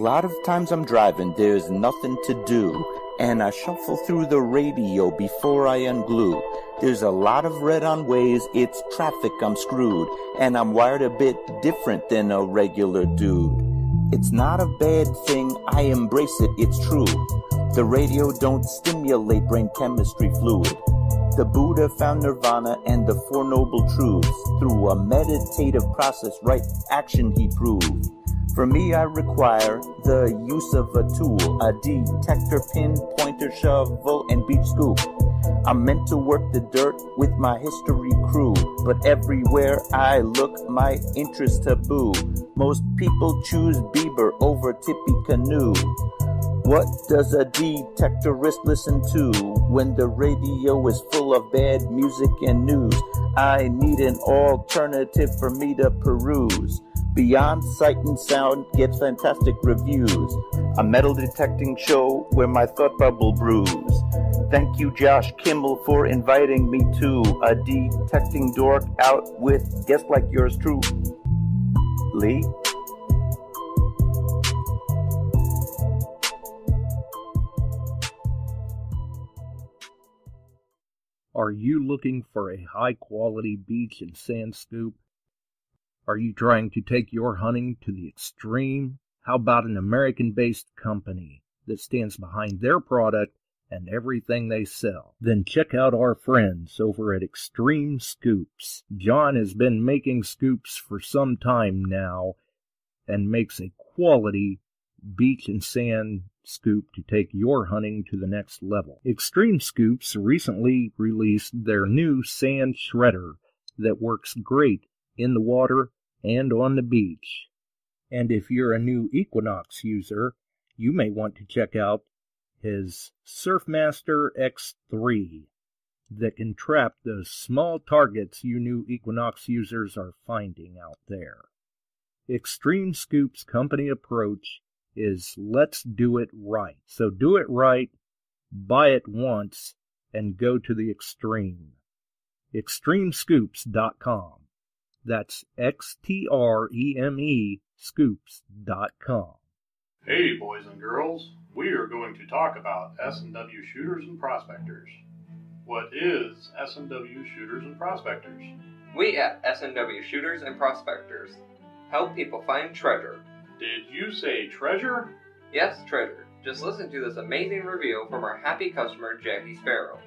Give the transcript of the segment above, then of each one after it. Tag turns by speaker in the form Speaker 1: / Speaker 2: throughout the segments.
Speaker 1: lot of times I'm driving, there's nothing to do, and I shuffle through the radio before I unglue. There's a lot of red on ways, it's traffic, I'm screwed, and I'm wired a bit different than a regular dude. It's not a bad thing, I embrace it, it's true. The radio don't stimulate brain chemistry fluid. The Buddha found nirvana and the Four Noble Truths. Through a meditative process, right action he proved. For me, I require the use of a tool, a detector, pin, pointer, shovel, and beach scoop. I'm meant to work the dirt with my history crew, but everywhere I look, my interest taboo. Most people choose Bieber over Tippy Canoe. What does a detectorist listen to when the radio is full of bad music and news? I need an alternative for me to peruse. Beyond Sight and Sound gets fantastic reviews. A metal detecting show where my thought bubble brews. Thank you, Josh Kimmel, for inviting me to a detecting dork out with guests like yours truly.
Speaker 2: Are you looking for a high-quality beach and sand scoop? Are you trying to take your hunting to the extreme? How about an American-based company that stands behind their product and everything they sell? Then check out our friends over at XTREME Scoops. John has been making scoops for some time now and makes a quality beach and sand scoop to take your hunting to the next level. XTREME Scoops recently released their new sand shredder that works great in the water and on the beach. And if you're a new Equinox user, you may want to check out his Surfmaster X3 that can trap those small targets you new Equinox users are finding out there. XTREME Scoop's company approach is let's do it right. So do it right, buy it once, and go to the extreme. XTREMEScoops.com. That's XTREME scoops.com.
Speaker 3: Hey boys and girls, we are going to talk about S&W shooters and prospectors. What is S&W shooters and prospectors?
Speaker 4: We at S&W Shooters and Prospectors help people find treasure.
Speaker 3: Did you say treasure?
Speaker 4: Yes, treasure. Just listen to this amazing review from our happy customer, Jackie Sparrow.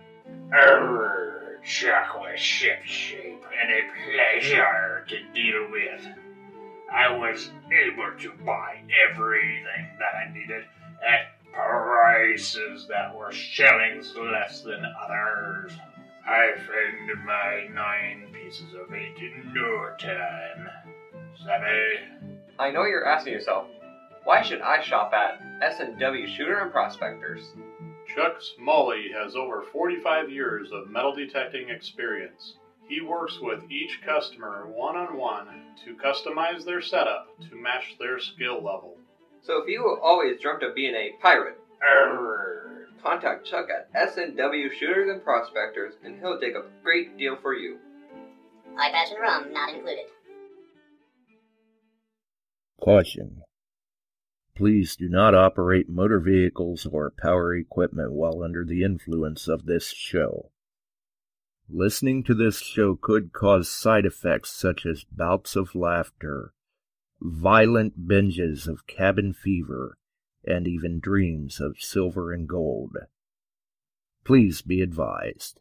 Speaker 5: Chocolate ship-shape and a pleasure to deal with. I was able to buy everything that I needed at prices that were shillings less than others. I found my 9 pieces of 8 in no time. Savvy?
Speaker 4: I know you're asking yourself, why should I shop at S&W Shooter and Prospectors?
Speaker 3: Chuck Smalley has over 45 years of metal detecting experience. He works with each customer one-on-one to customize their setup to match their skill level.
Speaker 4: So if you always dreamt of being a pirate, contact Chuck at S&W Shooters and Prospectors and he'll dig a great deal for you.
Speaker 6: High passion rum not included.
Speaker 2: Caution. Please do not operate motor vehicles or power equipment while under the influence of this show. Listening to this show could cause side effects such as bouts of laughter, violent binges of cabin fever, and even dreams of silver and gold. Please be advised.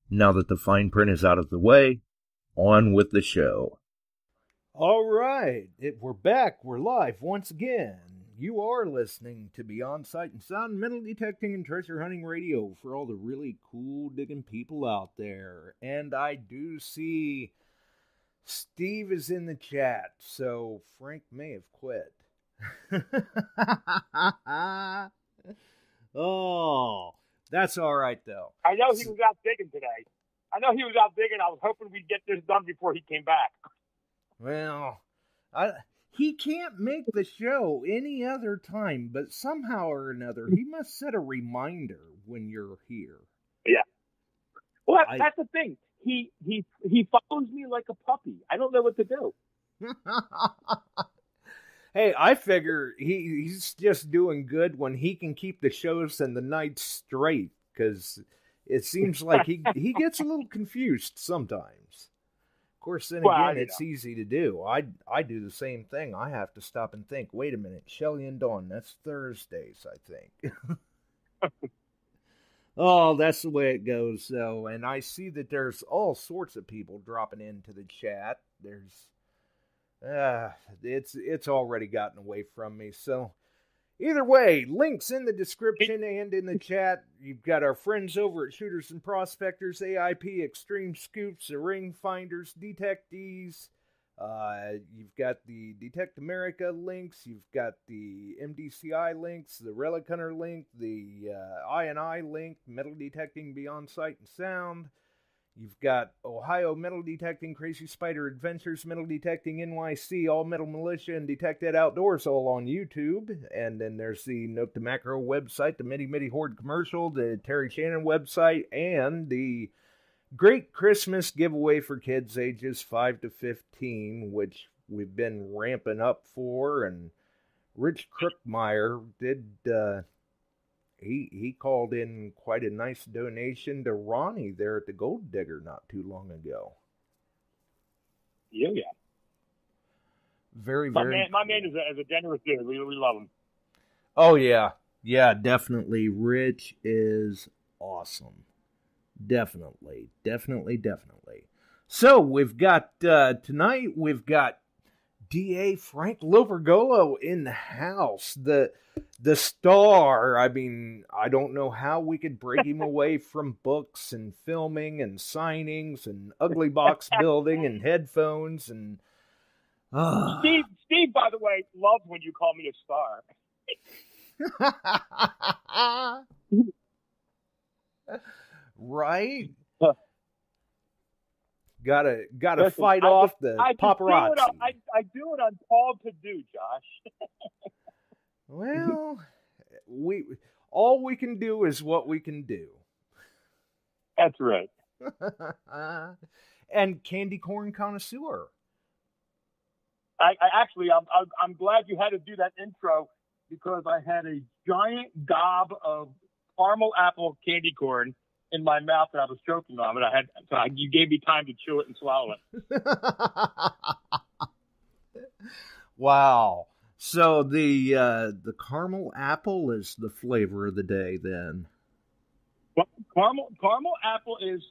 Speaker 2: Now that the fine print is out of the way, on with the show.
Speaker 7: All right, we're back. We're live once again. You are listening to Beyond Sight and Sound Metal Detecting and Treasure Hunting Radio for all the really cool digging people out there. And I do see Steve is in the chat, so Frank may have quit. Oh, that's all right, though.
Speaker 8: I know he was out digging today. I was hoping we'd get this done before he came back.
Speaker 7: Well, he can't make the show any other time, but somehow or another, he must set a reminder when you're here.
Speaker 8: Yeah. Well, that's the thing. He follows me like a puppy. I don't know what to do.
Speaker 7: Hey, I figure he's just doing good when he can keep the shows and the nights straight, because it seems like he gets a little confused sometimes. Of course, then again, it's easy to do. I do the same thing. I have to stop and think, wait a minute, Shelley and Dawn, that's Thursdays, I think. Oh, that's the way it goes. So, and I see that there's all sorts of people dropping into the chat. There's, it's already gotten away from me. So, either way, links in the description and in the chat. You've got our friends over at Shooters and Prospectors, A.I.P, Extreme Scoops, TheRingFinders, DETECTEES. You've got the Detect America links, you've got the MDCI links, the Relic Hunter link, the I&I link, Metal Detecting Beyond Sight and Sound. You've got Ohio Metal Detecting, Crazy Spider Adventures, Metal Detecting NYC, All Metal Militia, and Detected Outdoors all on YouTube. And then there's the Nokta Makro website, the Mitty Horde commercial, the Terry Shannon website, and the Great Christmas giveaway for kids ages 5 to 15, which we've been ramping up for. And Rich Crookmeyer did, he called in quite a nice donation to Ronnie there at the Gold Digger not too long ago.
Speaker 8: Yeah.
Speaker 7: Very
Speaker 8: my
Speaker 7: cool.
Speaker 8: man is a generous dude. We love him.
Speaker 7: Oh, yeah. Yeah, definitely. Rich is awesome. Definitely. So, we've got, tonight, we've got D.A. Frank Lopergolo in the house. The star. I mean, I don't know how we could break him away from books and filming and signings and ugly box building and headphones and...
Speaker 8: Steve, by the way, loves when you call me a star.
Speaker 7: Right? Gotta listen, fight off the paparazzi.
Speaker 8: I do it I'm called to do, Josh.
Speaker 7: Well, all we can do is what we can do.
Speaker 8: That's right.
Speaker 7: And candy corn connoisseur.
Speaker 8: I'm glad you had to do that intro, because I had a giant gob of caramel apple candy corn in my mouth that I was choking on, and you gave me time to chew it and swallow it.
Speaker 7: Wow. So the caramel apple is the flavor of the day then.
Speaker 8: Well, caramel apple is,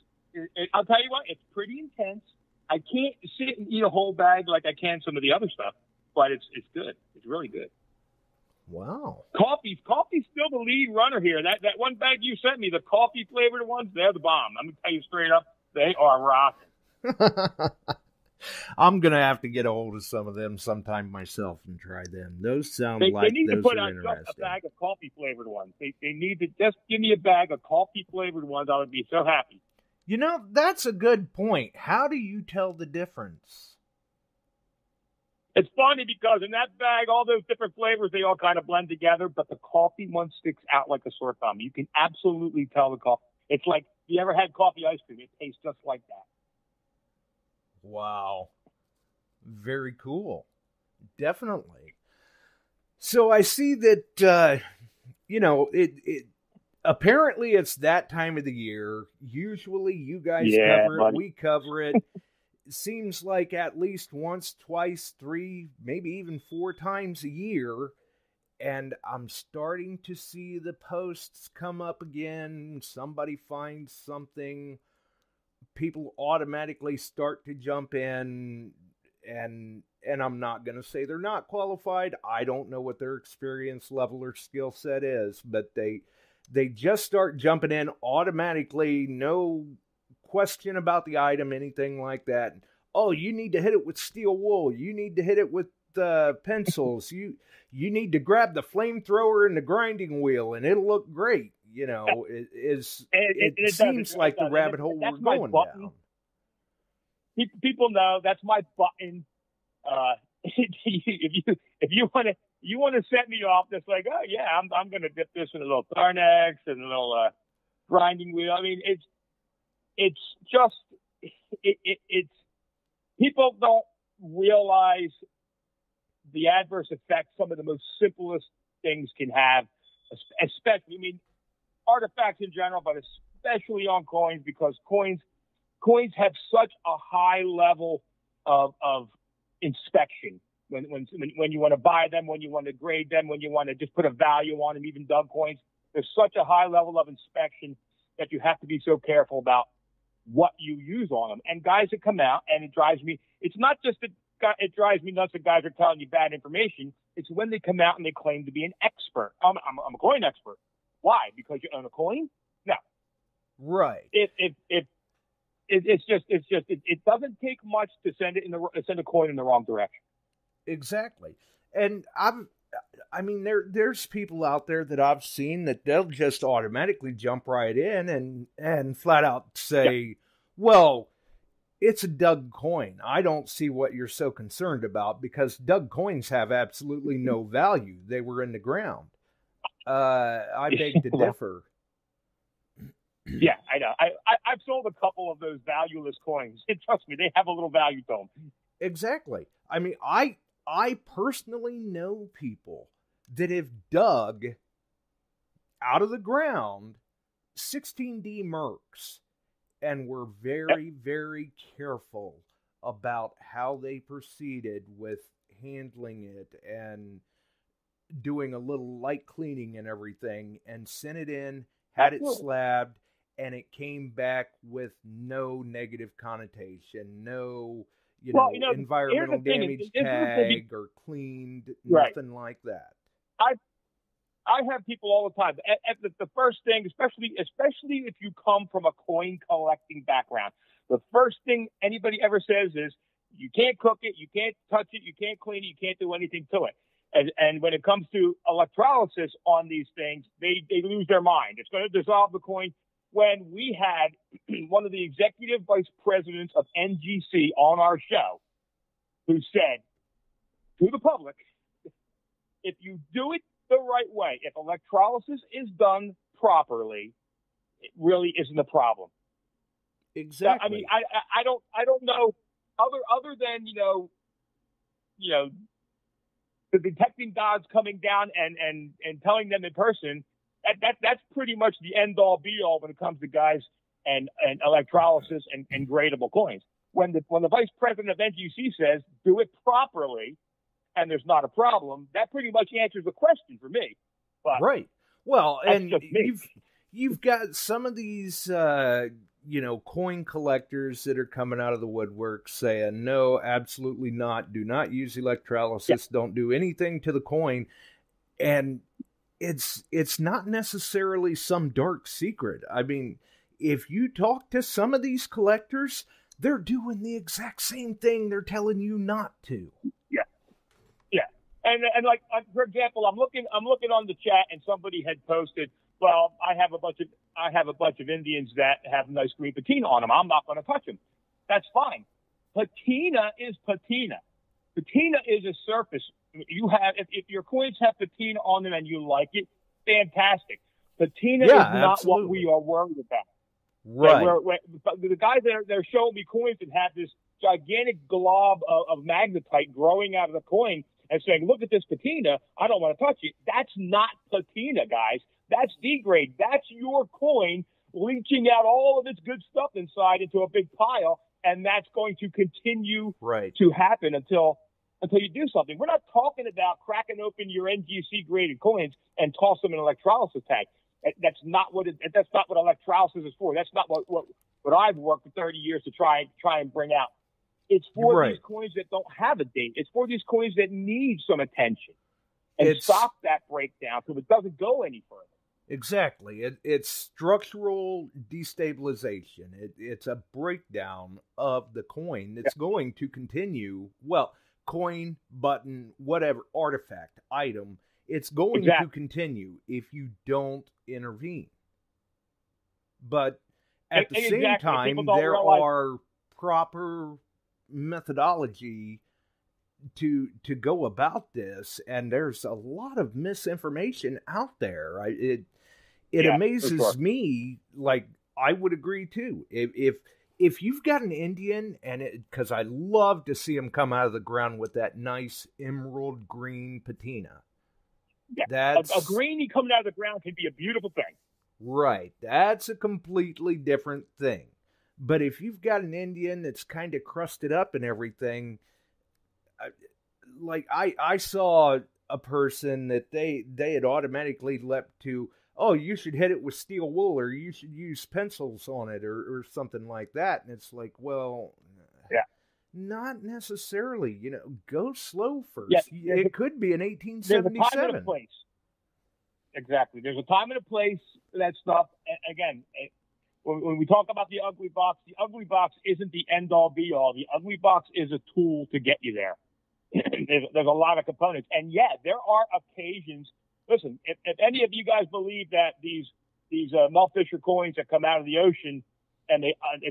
Speaker 8: I'll tell you what, it's pretty intense. I can't sit and eat a whole bag like I can some of the other stuff, but it's good. It's really good.
Speaker 7: Wow.
Speaker 8: Coffee's still the lead runner here. That one bag you sent me, the coffee flavored ones, they're the bomb. I'm gonna tell you straight up, they are rocking.
Speaker 7: I'm gonna have to get a hold of some of them sometime myself and try them. Those sound
Speaker 8: they need
Speaker 7: those
Speaker 8: to put
Speaker 7: are
Speaker 8: out
Speaker 7: interesting.
Speaker 8: just a bag of coffee flavored ones. They need to just give me a bag of coffee flavored ones. I would be so happy.
Speaker 7: You know, that's a good point. How do you tell the difference?
Speaker 8: It's funny because in that bag, all those different flavors, they all kind of blend together, but the coffee one sticks out like a sore thumb. You can absolutely tell the coffee. It's like, you ever had coffee ice cream? It tastes just like that.
Speaker 7: Wow. Very cool. Definitely. So I see that, it apparently it's that time of the year. Usually you guys cover it, buddy. We cover it. Seems like at least once, twice, 3, maybe even 4 times a year. And I'm starting to see the posts come up again. Somebody finds something. People automatically start to jump in. And I'm not going to say they're not qualified. I don't know what their experience level or skill set is. But they just start jumping in automatically. No question about the item, anything like that. Oh, you need to hit it with steel wool. You need to hit it with pencils. You need to grab the flamethrower and the grinding wheel, and it'll look great. You know, it seems like the rabbit hole we're going down.
Speaker 8: People know that's my button. If you want to set me off, that's like, oh yeah, I'm going to dip this in a little Tharnex and a little grinding wheel. I mean, it's people don't realize the adverse effects some of the most simplest things can have, especially, I mean, artifacts in general, but especially on coins, because coins have such a high level of inspection. When you want to buy them, when you want to grade them, when you want to just put a value on them, even dug coins, there's such a high level of inspection that you have to be so careful about what you use on them. And guys that come out, and it drives me, it's not just that it drives me nuts that guys are telling you bad information. It's when they come out and they claim to be an expert. I'm a coin expert. Why? Because you own a coin? No.
Speaker 7: Right.
Speaker 8: It doesn't take much to send a coin in the wrong direction.
Speaker 7: Exactly. And there's people out there that I've seen that they'll just automatically jump right in and flat out say, well, it's a dug coin. I don't see what you're so concerned about, because dug coins have absolutely no value. They were in the ground. I beg to differ.
Speaker 8: Yeah, I know. I've sold a couple of those valueless coins. And trust me, they have a little value to them.
Speaker 7: Exactly. I mean, I personally know people that have dug out of the ground 16D mercs and were very, very careful about how they proceeded with handling it and doing a little light cleaning and everything, and sent it in, had it slabbed, and it came back with no negative connotation, no environmental damage tag or cleaned, nothing like that.
Speaker 8: I have people all the time. The first thing, especially if you come from a coin collecting background, the first thing anybody ever says is, you can't cook it, you can't touch it, you can't clean it, you can't do anything to it. And when it comes to electrolysis on these things, they lose their mind. It's going to dissolve the coin. When we had one of the executive vice presidents of NGC on our show, who said to the public, if you do it the right way, if electrolysis is done properly, it really isn't a problem.
Speaker 7: Exactly.
Speaker 8: I mean, I don't know, other than the detecting gods coming down and telling them in person. That's pretty much the end all be all when it comes to guys and electrolysis and gradable coins. When the vice president of NGC says do it properly and there's not a problem, that pretty much answers the question for me. But
Speaker 7: right. Well, and
Speaker 8: you've
Speaker 7: got some of these coin collectors that are coming out of the woodwork saying, no, absolutely not. Do not use electrolysis. Don't do anything to the coin. And it's not necessarily some dark secret. I mean, if you talk to some of these collectors, they're doing the exact same thing they're telling you not to.
Speaker 8: Yeah. And like, for example, I'm looking on the chat, and somebody had posted, well, I have a bunch of Indians that have nice green patina on them. I'm not going to touch them. That's fine. Patina is patina. Patina is a surface. You have, if your coins have patina on them and you like it, fantastic. Patina is not what we are worried about.
Speaker 7: Right.
Speaker 8: The guys they're showing me coins that have this gigantic glob of magnetite growing out of the coin and saying, look at this patina, I don't want to touch it. That's not patina, guys. That's degrade. That's your coin leaching out all of its good stuff inside into a big pile, and that's going to continue to happen until you do something. We're not talking about cracking open your NGC graded coins and toss them in an electrolysis tank. That's not what electrolysis is for. That's not what I've worked for 30 years to try and bring out. It's for these coins that don't have a date. It's for these coins that need some attention and stop that breakdown so it doesn't go any further.
Speaker 7: Exactly. It's structural destabilization. It's a breakdown of the coin that's going to continue. Well, coin, button, whatever, artifact, item, it's going to continue if you don't intervene. But at the same time, there are proper methodology to go about this, and there's a lot of misinformation out there. It amazes me. Like, I would agree too. If if you've got an Indian, because I love to see them come out of the ground with that nice emerald green patina.
Speaker 8: Yeah,
Speaker 7: That's
Speaker 8: a greenie coming out of the ground can be a beautiful thing.
Speaker 7: Right. That's a completely different thing. But if you've got an Indian that's kind of crusted up and everything, like I saw a person that they had automatically leapt to, oh, you should hit it with steel wool, or you should use pencils on it, or something like that. And it's like, well,
Speaker 8: yeah,
Speaker 7: not necessarily. You know, go slow first.
Speaker 8: Yeah,
Speaker 7: it could be an 1877.
Speaker 8: There's a time and a place. Exactly. There's a time and a place for that stuff. Again, when we talk about the ugly box isn't the end-all, be-all. The ugly box is a tool to get you there. There's a lot of components. And, yeah, there are occasions. Listen, if any of you guys believe that these Melfisher coins that come out of the ocean and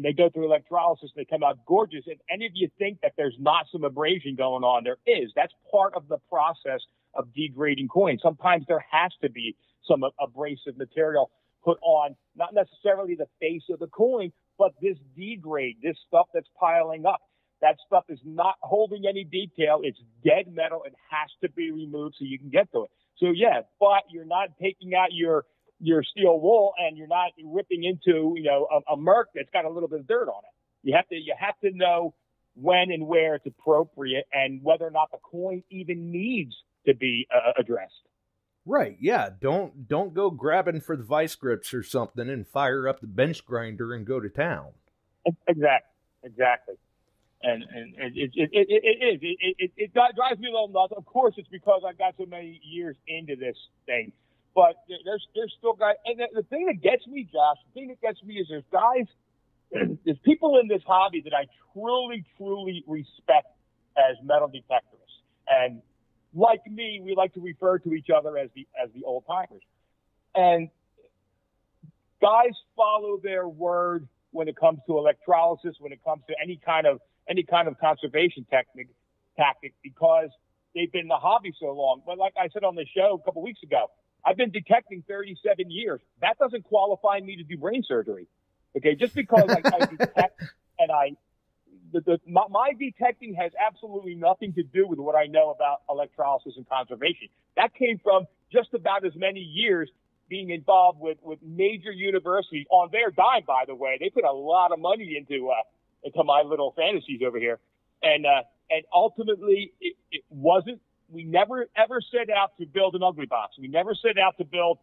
Speaker 8: they go through electrolysis and they come out gorgeous, if any of you think that there's not some abrasion going on, there is. That's part of the process of degrading coins. Sometimes there has to be some abrasive material put on, not necessarily the face of the coin, but this degrade, this stuff that's piling up. That stuff is not holding any detail. It's dead metal. It has to be removed so you can get to it. So, yeah, but you're not taking out your steel wool and you're not ripping into, a Merc that's got a little bit of dirt on it. You have to know when and where it's appropriate and whether or not the coin even needs to be addressed.
Speaker 7: Right, yeah. Don't go grabbing for the vice grips or something and fire up the bench grinder and go to town. Exactly. And it drives me a little nuts. Of course, it's because I've got so many years into this thing. But there's still guys. And the thing that gets me, Josh, is there's people in this hobby that I truly respect as metal detectors. And like me, we like to refer to each other as the old timers. And guys follow their word when it comes to electrolysis, when it comes to any kind of conservation tactic, because they've been in the hobby so long. But like I said on the show a couple weeks ago, I've been detecting 37 years. That doesn't qualify me to do brain surgery. Okay, just because I detect and my detecting has absolutely nothing to do with what I know about electrolysis and conservation. That came from just about as many years being involved with major universities on their dime, by the way. They put a lot of money into my little fantasies over here. And ultimately it wasn't, we never ever set out to build an ugly box. We never set out to build,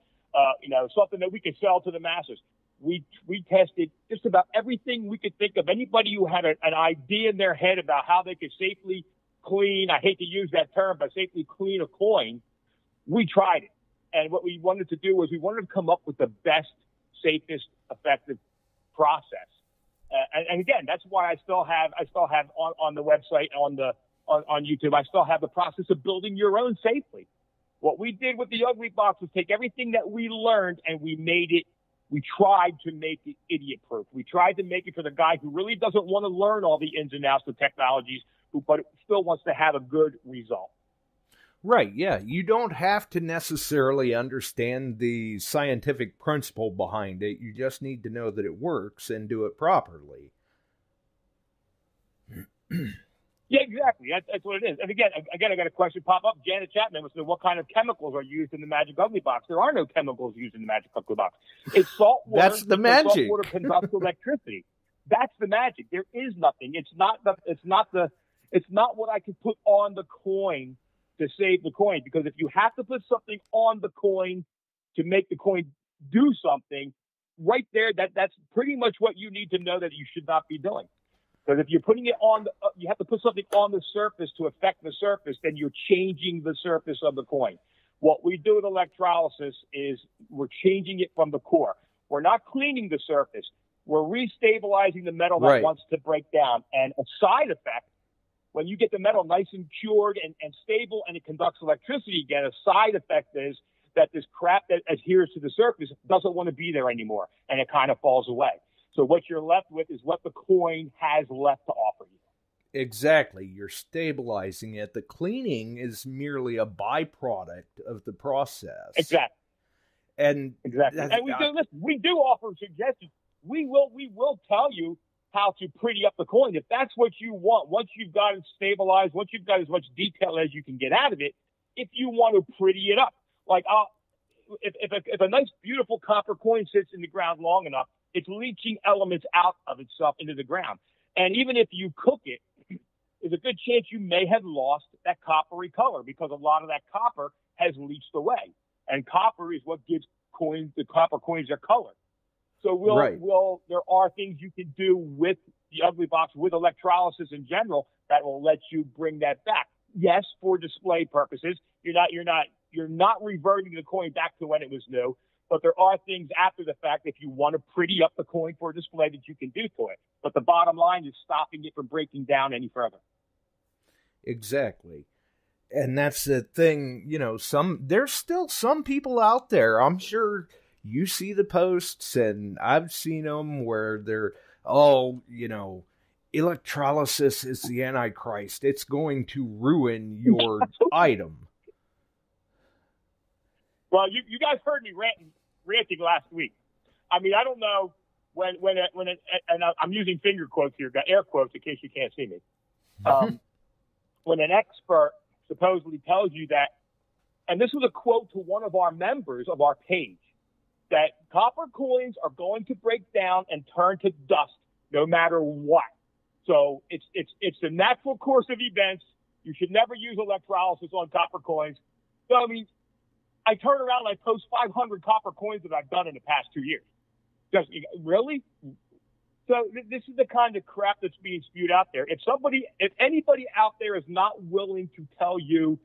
Speaker 7: something that we could sell to the masses. We tested just about everything we could think of. Anybody who had an idea in their head about how they could safely clean, I hate to use that term, but safely clean a coin, we tried it. And what we wanted to do was we wanted to come up with the best, safest, effective process. And again, that's why I still have on the website, on YouTube, I still have the process of building your own safely. What we did with the ugly box was take everything that we learned and we tried to make it idiot-proof. We tried to make it for the guy who really doesn't want to learn all the ins and outs of technologies, but still wants to have a good result. Right, yeah. You don't have to necessarily understand the scientific principle behind it. You just need to know that it works and do it properly.
Speaker 8: Yeah, exactly. That's what it is. And again, I got a question pop up. Janet Chapman was saying, what kind of chemicals are used in the Magic Ugly Box? There are no chemicals used in the Magic Ugly Box. It's salt water.
Speaker 7: That's the magic.
Speaker 8: Salt water conducts electricity. That's the magic. There is nothing. It's not what I could put on the coin to save the coin. Because if you have to put something on the coin to make the coin do something, right there, that's pretty much what you need to know that you should not be doing. Because if you're putting it on, you have to put something on the surface to affect the surface, then you're changing the surface of the coin. What we do with electrolysis is we're changing it from the core. We're not cleaning the surface. We're restabilizing the metal that wants to break down. And a side effect, when you get the metal nice and cured and stable and it conducts electricity again, a side effect is that this crap that adheres to the surface doesn't want to be there anymore, and it kind of falls away. So what you're left with is what the coin has left to offer you.
Speaker 7: Exactly. You're stabilizing it. The cleaning is merely a byproduct of the process.
Speaker 8: Exactly.
Speaker 7: And
Speaker 8: we do offer suggestions. We will tell you how to pretty up the coin. If that's what you want, once you've got it stabilized, once you've got as much detail as you can get out of it, if you want to pretty it up, like if a nice, beautiful copper coin sits in the ground long enough, it's leaching elements out of itself into the ground. And even if you cook it, there's a good chance you may have lost that coppery color because a lot of that copper has leached away. And copper is what gives the copper coins their color. So there are things you can do with the Ugly Box, with electrolysis in general, that will let you bring that back. Yes, for display purposes, you're not reverting the coin back to when it was new, but there are things after the fact if you want to pretty up the coin for a display that you can do to it. But the bottom line is stopping it from breaking down any further.
Speaker 7: Exactly. And that's the thing, there's still some people out there, I'm sure you see the posts, and I've seen them where they're, electrolysis is the Antichrist. It's going to ruin your item.
Speaker 8: Well, you guys heard me ranting last week. I mean, I don't know and I'm using finger quotes here, got air quotes in case you can't see me. When an expert supposedly tells you that, and this was a quote to one of our members of our page, that copper coins are going to break down and turn to dust no matter what. So it's the natural course of events. You should never use electrolysis on copper coins. So, I mean, I turn around and I post 500 copper coins that I've done in the past 2 years. Just, really? So this is the kind of crap that's being spewed out there. If anybody out there is not willing to tell you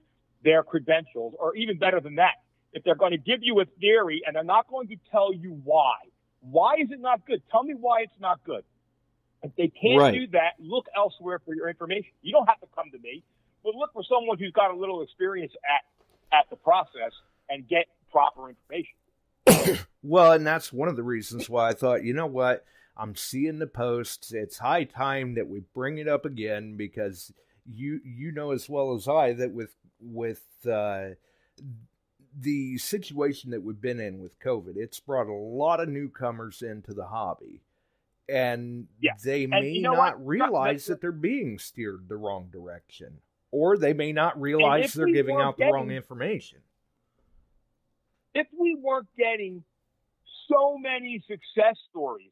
Speaker 8: their credentials, or even better than that, if they're going to give you a theory and they're not going to tell you why is it not good? Tell me why it's not good. If they can't do that, look elsewhere for your information. You don't have to come to me, but look for someone who's got a little experience at the process and get proper information.
Speaker 7: Well, and that's one of the reasons why I thought, you know what? I'm seeing the posts. It's high time that we bring it up again, because you know as well as I that with the situation that we've been in with COVID, it's brought a lot of newcomers into the hobby, and they may not realize that they're being steered the wrong direction, or they may not realize they're giving out the wrong information.
Speaker 8: If we weren't getting so many success stories,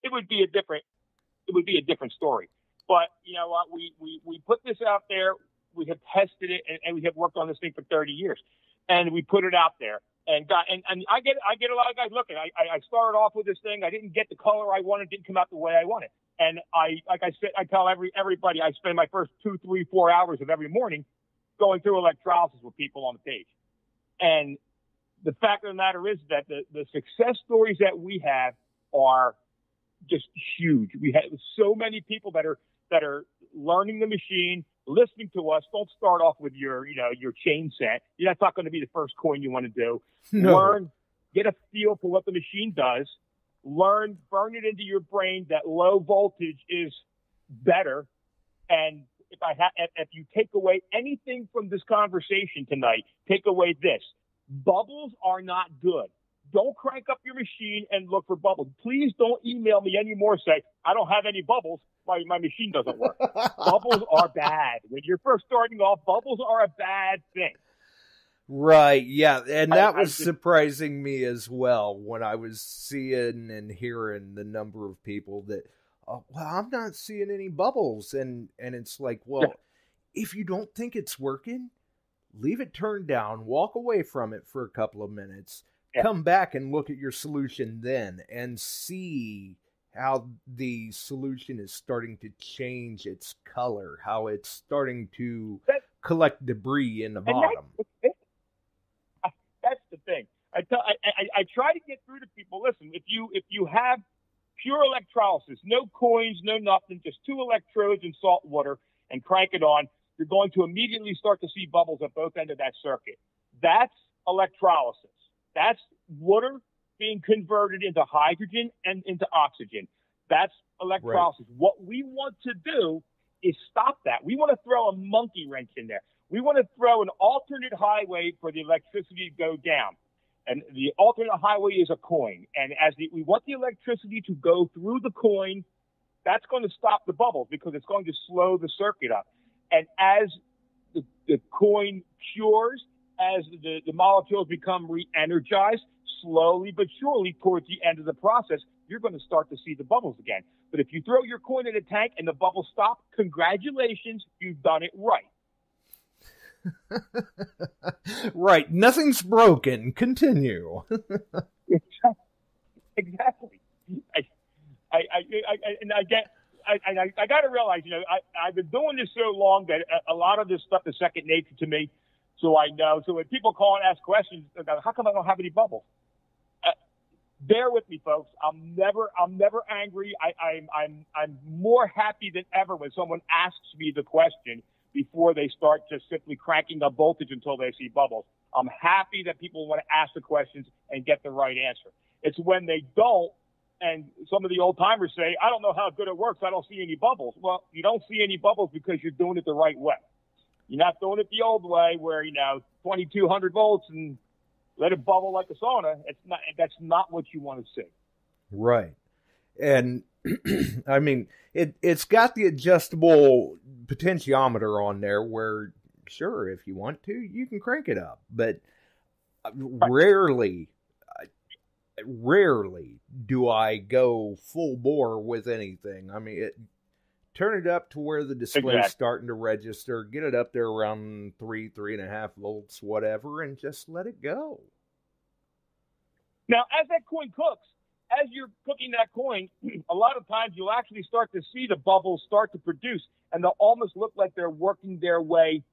Speaker 8: it would be a different story. But you know what? We put this out there. We have tested it, and we have worked on this thing for 30 years, and we put it out there. And I get a lot of guys looking. I started off with this thing. I didn't get the color I wanted. Didn't come out the way I wanted. And I tell everybody, I spend my first 2, 3, 4 hours of every morning going through electrolysis with people on the page. And the fact of the matter is that the success stories that we have are just huge. We have so many people that are learning the machine, listening to us. Don't start off with your chain set. That's not going to be the first coin you want to do.
Speaker 7: No.
Speaker 8: Learn, get a feel for what the machine does. Learn, burn it into your brain that low voltage is better. And if you take away anything from this conversation tonight, take away this: bubbles are not good. Don't crank up your machine and look for bubbles. Please don't email me anymore. Say, I don't have any bubbles. My machine doesn't work. Bubbles are bad. When you're first starting off, bubbles are a bad thing.
Speaker 7: Right, yeah. And that was surprising me as well when I was seeing and hearing the number of people that, I'm not seeing any bubbles. And it's like, if you don't think it's working, leave it turned down, walk away from it for a couple of minutes. Come back and look at your solution then and see how the solution is starting to change its color, how it's starting to collect debris in the bottom.
Speaker 8: That's the thing. I try to get through to people. Listen, if you have pure electrolysis, no coins, no nothing, just 2 electrodes and salt water, and crank it on, you're going to immediately start to see bubbles at both ends of that circuit. That's electrolysis. That's water being converted into hydrogen and into oxygen. That's electrolysis. Right. What we want to do is stop that. We want to throw a monkey wrench in there. We want to throw an alternate highway for the electricity to go down. And the alternate highway is a coin. And we want the electricity to go through the coin that's going to stop the bubbles because it's going to slow the circuit up. And as the coin cures, as the molecules become re-energized, slowly but surely towards the end of the process, you're going to start to see the bubbles again. But if you throw your coin in a tank and the bubbles stop, congratulations, you've done it right.
Speaker 7: Right. Nothing's broken. Continue.
Speaker 8: Exactly. I got to realize, I've been doing this so long that a lot of this stuff is second nature to me. So I know. So when people call and ask questions about how come I don't have any bubbles, bear with me, folks. I'm never angry. I'm more happy than ever when someone asks me the question before they start just simply cranking up voltage until they see bubbles. I'm happy that people want to ask the questions and get the right answer. It's when they don't, and some of the old timers say, I don't know how good it works. I don't see any bubbles. Well, you don't see any bubbles because you're doing it the right way. You're not doing it the old way where, 2,200 volts and let it bubble like a sauna. That's not what you want to see.
Speaker 7: Right. And I mean, it's got the adjustable potentiometer on there where, sure, if you want to, you can crank it up. But rarely do I go full bore with anything. I mean, turn it up to where the display's starting to register, get it up there around 3.5 volts, whatever, and just let it go.
Speaker 8: Now, as that coin cooks, as you're cooking that coin, a lot of times you'll actually start to see the bubbles start to produce, and they'll almost look like they're working their way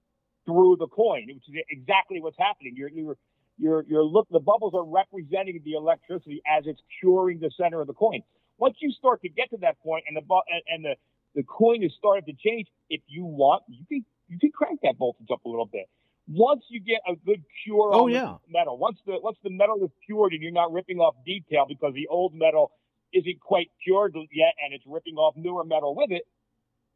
Speaker 8: through the coin, which is exactly what's happening. The bubbles are representing the electricity as it's curing the center of the coin. Once you start to get to that point, and the coin is starting to change, if you want, you can crank that voltage up a little bit. Once you get a good cure on the metal, once the metal is cured and you're not ripping off detail because the old metal isn't quite cured yet and it's ripping off newer metal with it,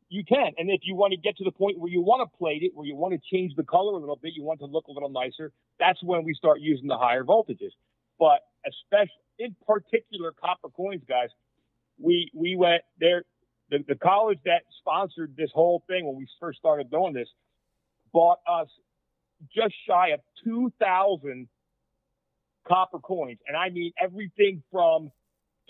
Speaker 8: you can. And if you want to get to the point where you want to plate it, where you want to change the color a little bit, you want to look a little nicer, that's when we start using the higher voltages. But especially, in particular, copper coins, guys, we went there. The college that sponsored this whole thing when we first started doing this bought us just shy of 2,000 copper coins. And I mean everything from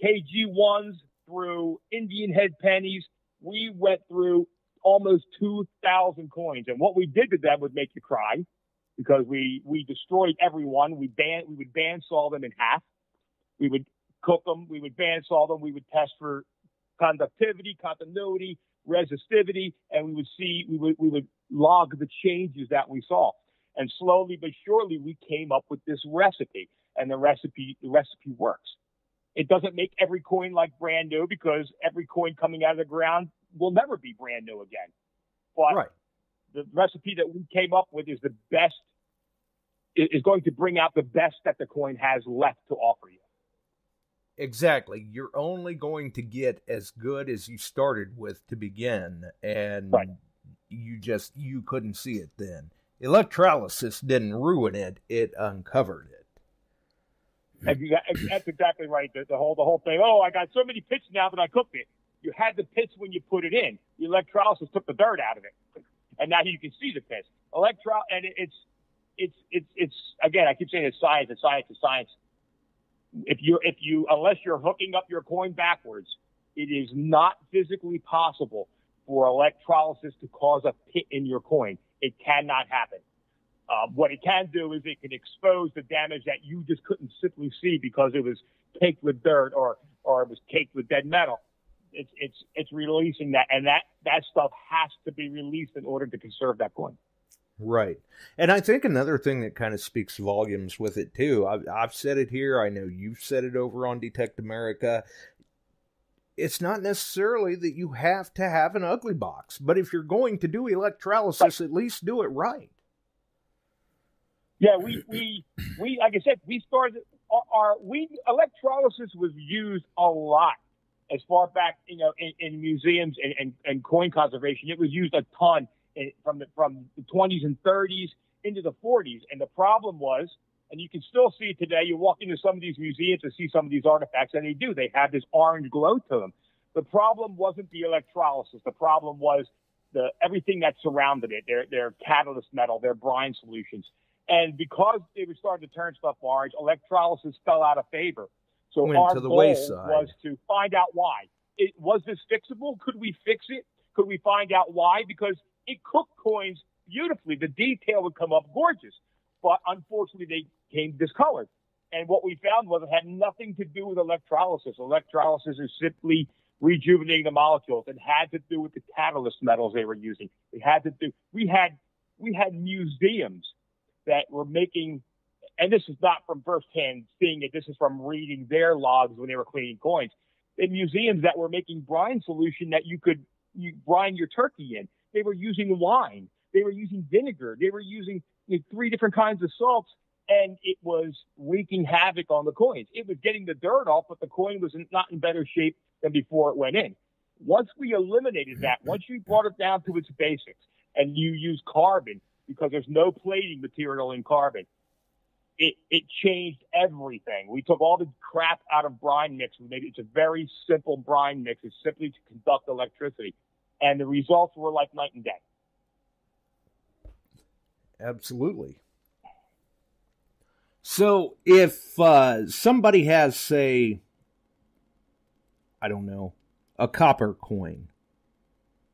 Speaker 8: KG1s through Indian head pennies. We went through almost 2,000 coins. And what we did to them would make you cry because we destroyed everyone. We would bandsaw them in half. We would cook them. We would bandsaw them. We would test for conductivity, continuity, resistivity, and we would log the changes that we saw. And slowly but surely, we came up with this recipe, and the recipe works. It doesn't make every coin like brand new because every coin coming out of the ground will never be brand new again. But the recipe that we came up with is the best, is going to bring out the best that the coin has left to offer you.
Speaker 7: Exactly. You're only going to get as good as you started with to begin, and you couldn't see it then. Electrolysis didn't ruin it, it uncovered it.
Speaker 8: That's exactly right. The whole thing, I got so many pits now that I cooked it. You had the pits when you put it in. The electrolysis took the dirt out of it. And now you can see the pits. And it's again, I keep saying it's science. If you unless you're hooking up your coin backwards, it is not physically possible for electrolysis to cause a pit in your coin. It cannot happen. What it can do is it can expose the damage that you just couldn't simply see because it was caked with dirt or it was caked with dead metal. It's releasing that, and that stuff has to be released in order to conserve that coin.
Speaker 7: Right. And I think another thing that kind of speaks volumes with it too, I've said it here, I know you've said it over on Detect America, it's not necessarily that you have to have an ugly box, but if you're going to do electrolysis, at least do it right.
Speaker 8: Yeah, we like I said, we started electrolysis was used a lot as far back, in museums and coin conservation. It was used a ton from the 20s and 30s into the 40s. And the problem was, and you can still see it today, you walk into some of these museums and see some of these artifacts, and they have this orange glow to them. The problem wasn't the electrolysis. The problem was everything that surrounded it, their catalyst metal, their brine solutions. And because they were starting to turn stuff orange, electrolysis fell out of favor. So
Speaker 7: Went
Speaker 8: our
Speaker 7: to the
Speaker 8: goal
Speaker 7: wayside.
Speaker 8: was to find out why. Was this fixable? Could we fix it? Could we find out why? Because it cooked coins beautifully. The detail would come up gorgeous. But unfortunately, they came discolored. And what we found was it had nothing to do with electrolysis. Electrolysis is simply rejuvenating the molecules. It had to do with the catalyst metals they were using. We had museums that were making, and this is not from firsthand seeing it, this is from reading their logs when they were cleaning coins. In museums that were making brine solution that you brine your turkey in. They were using wine. They were using vinegar. They were using 3 different kinds of salts, and it was wreaking havoc on the coins. It was getting the dirt off, but the coin was not in better shape than before it went in. Once we eliminated that, once you brought it down to its basics, and you use carbon, because there's no plating material in carbon, it changed everything. We took all the crap out of brine mix and made it a very simple brine mix. It's simply to conduct electricity. And the results were like night and day.
Speaker 7: Absolutely. So if somebody has, say, I don't know, a copper coin,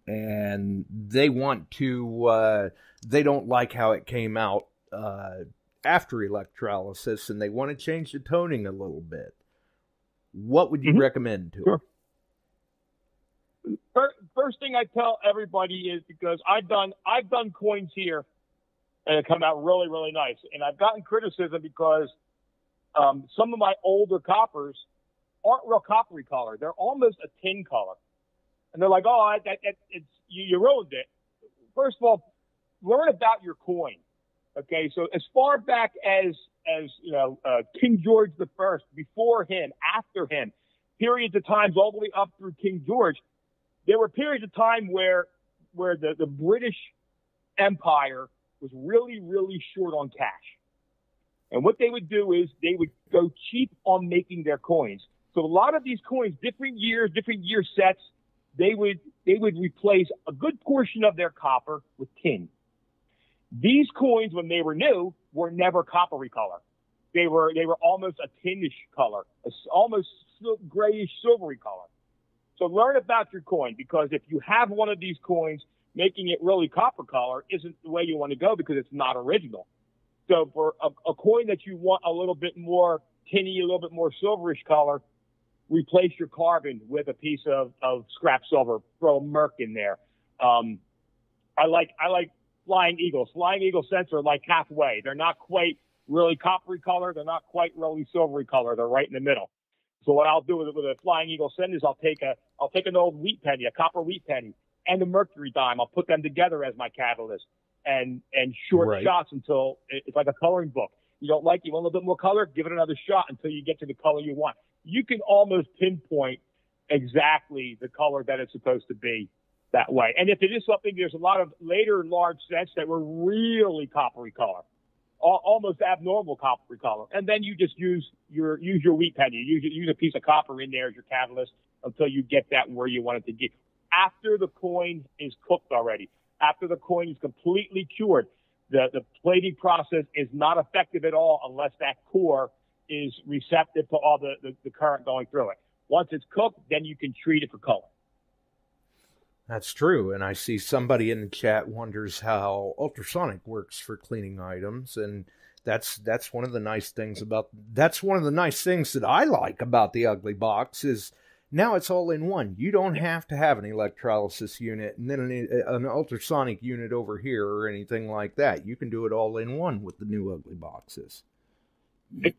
Speaker 7: and they want to, they don't like how it came out after electrolysis, and they want to change the toning a little bit, what would you recommend to them?
Speaker 8: First thing I tell everybody is, because I've done coins here, and it come out really, really nice. And I've gotten criticism because some of my older coppers aren't real coppery color. They're almost a tin color. And they're like, oh, you ruined it. First of all, learn about your coin. Okay, so as far back as King George the First, before him, after him, periods of times all the way up through King George, there were periods of time where the British Empire was really, really short on cash. And what they would do is they would go cheap on making their coins. So a lot of these coins, different year sets, they would replace a good portion of their copper with tin. These coins, when they were new, were never coppery color. They were almost a tinnish color, almost grayish silvery color. So learn about your coin, because if you have one of these coins, making it really copper color isn't the way you want to go, because it's not original. So for a coin that you want a little bit more tinny, a little bit more silverish color, replace your carbon with a piece of scrap silver. Throw a merc in there. I like Flying Eagles. Flying Eagle cents are like halfway. They're not quite really coppery color. They're not quite really silvery color. They're right in the middle. So what I'll do with a Flying Eagle cent is I'll take an old wheat penny, a copper wheat penny, and a mercury dime. I'll put them together as my catalyst and short shots until it's like a coloring book. You don't like it, you want a little bit more color, give it another shot until you get to the color you want. You can almost pinpoint exactly the color that it's supposed to be that way. And if it is something, there's a lot of later large sets that were really coppery color, almost abnormal coppery color. And then you just use your wheat penny. Use a piece of copper in there as your catalyst until you get that where you want it to get. After the coin is cooked already, after the coin is completely cured, the plating process is not effective at all unless that core is receptive to all the current going through it. Once it's cooked, then you can treat it for color.
Speaker 7: That's true, and I see somebody in the chat wonders how ultrasonic works for cleaning items, and that's one of the nice things that I like about the Ugly Box is now it's all in one. You don't have to have an electrolysis unit and then an ultrasonic unit over here or anything like that. You can do it all in one with the new Ugly Boxes.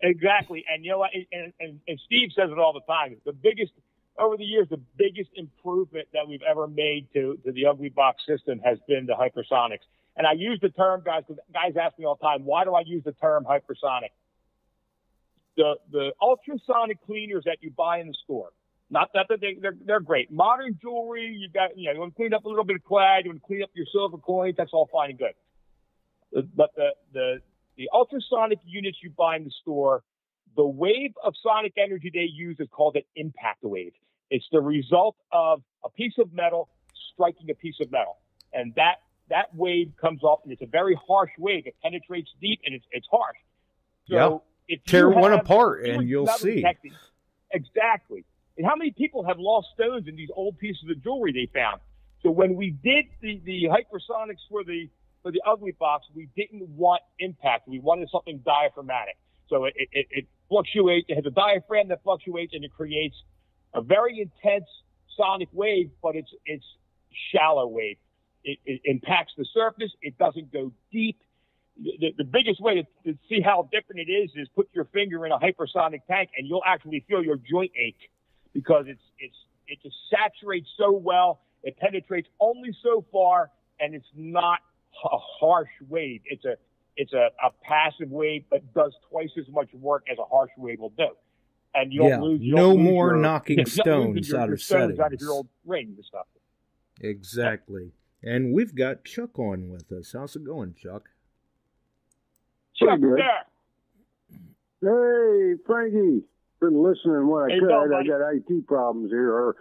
Speaker 8: Exactly, and you know what? And Steve says it all the time. Over the years, the biggest improvement that we've ever made to the Ugly Box system has been the hypersonics. And I use the term, guys, because guys ask me all the time, why do I use the term hypersonic? The ultrasonic cleaners that you buy in the store, not that they're great. Modern jewelry, you want to clean up a little bit of clad, you want to clean up your silver coins, that's all fine and good. But the ultrasonic units you buy in the store, the wave of sonic energy they use is called an impact wave. It's the result of a piece of metal striking a piece of metal. And that wave comes off, and it's a very harsh wave. It penetrates deep, and it's harsh. So if
Speaker 7: tear
Speaker 8: you
Speaker 7: one
Speaker 8: have,
Speaker 7: apart, and you'll see.
Speaker 8: Exactly. And how many people have lost stones in these old pieces of jewelry they found? So when we did the hypersonics for the ugly box, we didn't want impact. We wanted something diaphragmatic. So it fluctuates. It has a diaphragm that fluctuates, and it creates a very intense sonic wave, but it's shallow wave. It impacts the surface. It doesn't go deep. The biggest way to see how different it is put your finger in a hypersonic tank, and you'll actually feel your joint ache because it just saturates so well. It penetrates only so far, and it's not a harsh wave. It's a passive wave that does twice as much work as a harsh wave will do. And you'll
Speaker 7: no more knocking stones out of settings.
Speaker 8: Out of your old rings and stuff.
Speaker 7: Exactly. And we've got Chuck on with us. How's it going, Chuck?
Speaker 8: Chuck there.
Speaker 9: Hey, Frankie. Been listening when I could. I got IT problems here.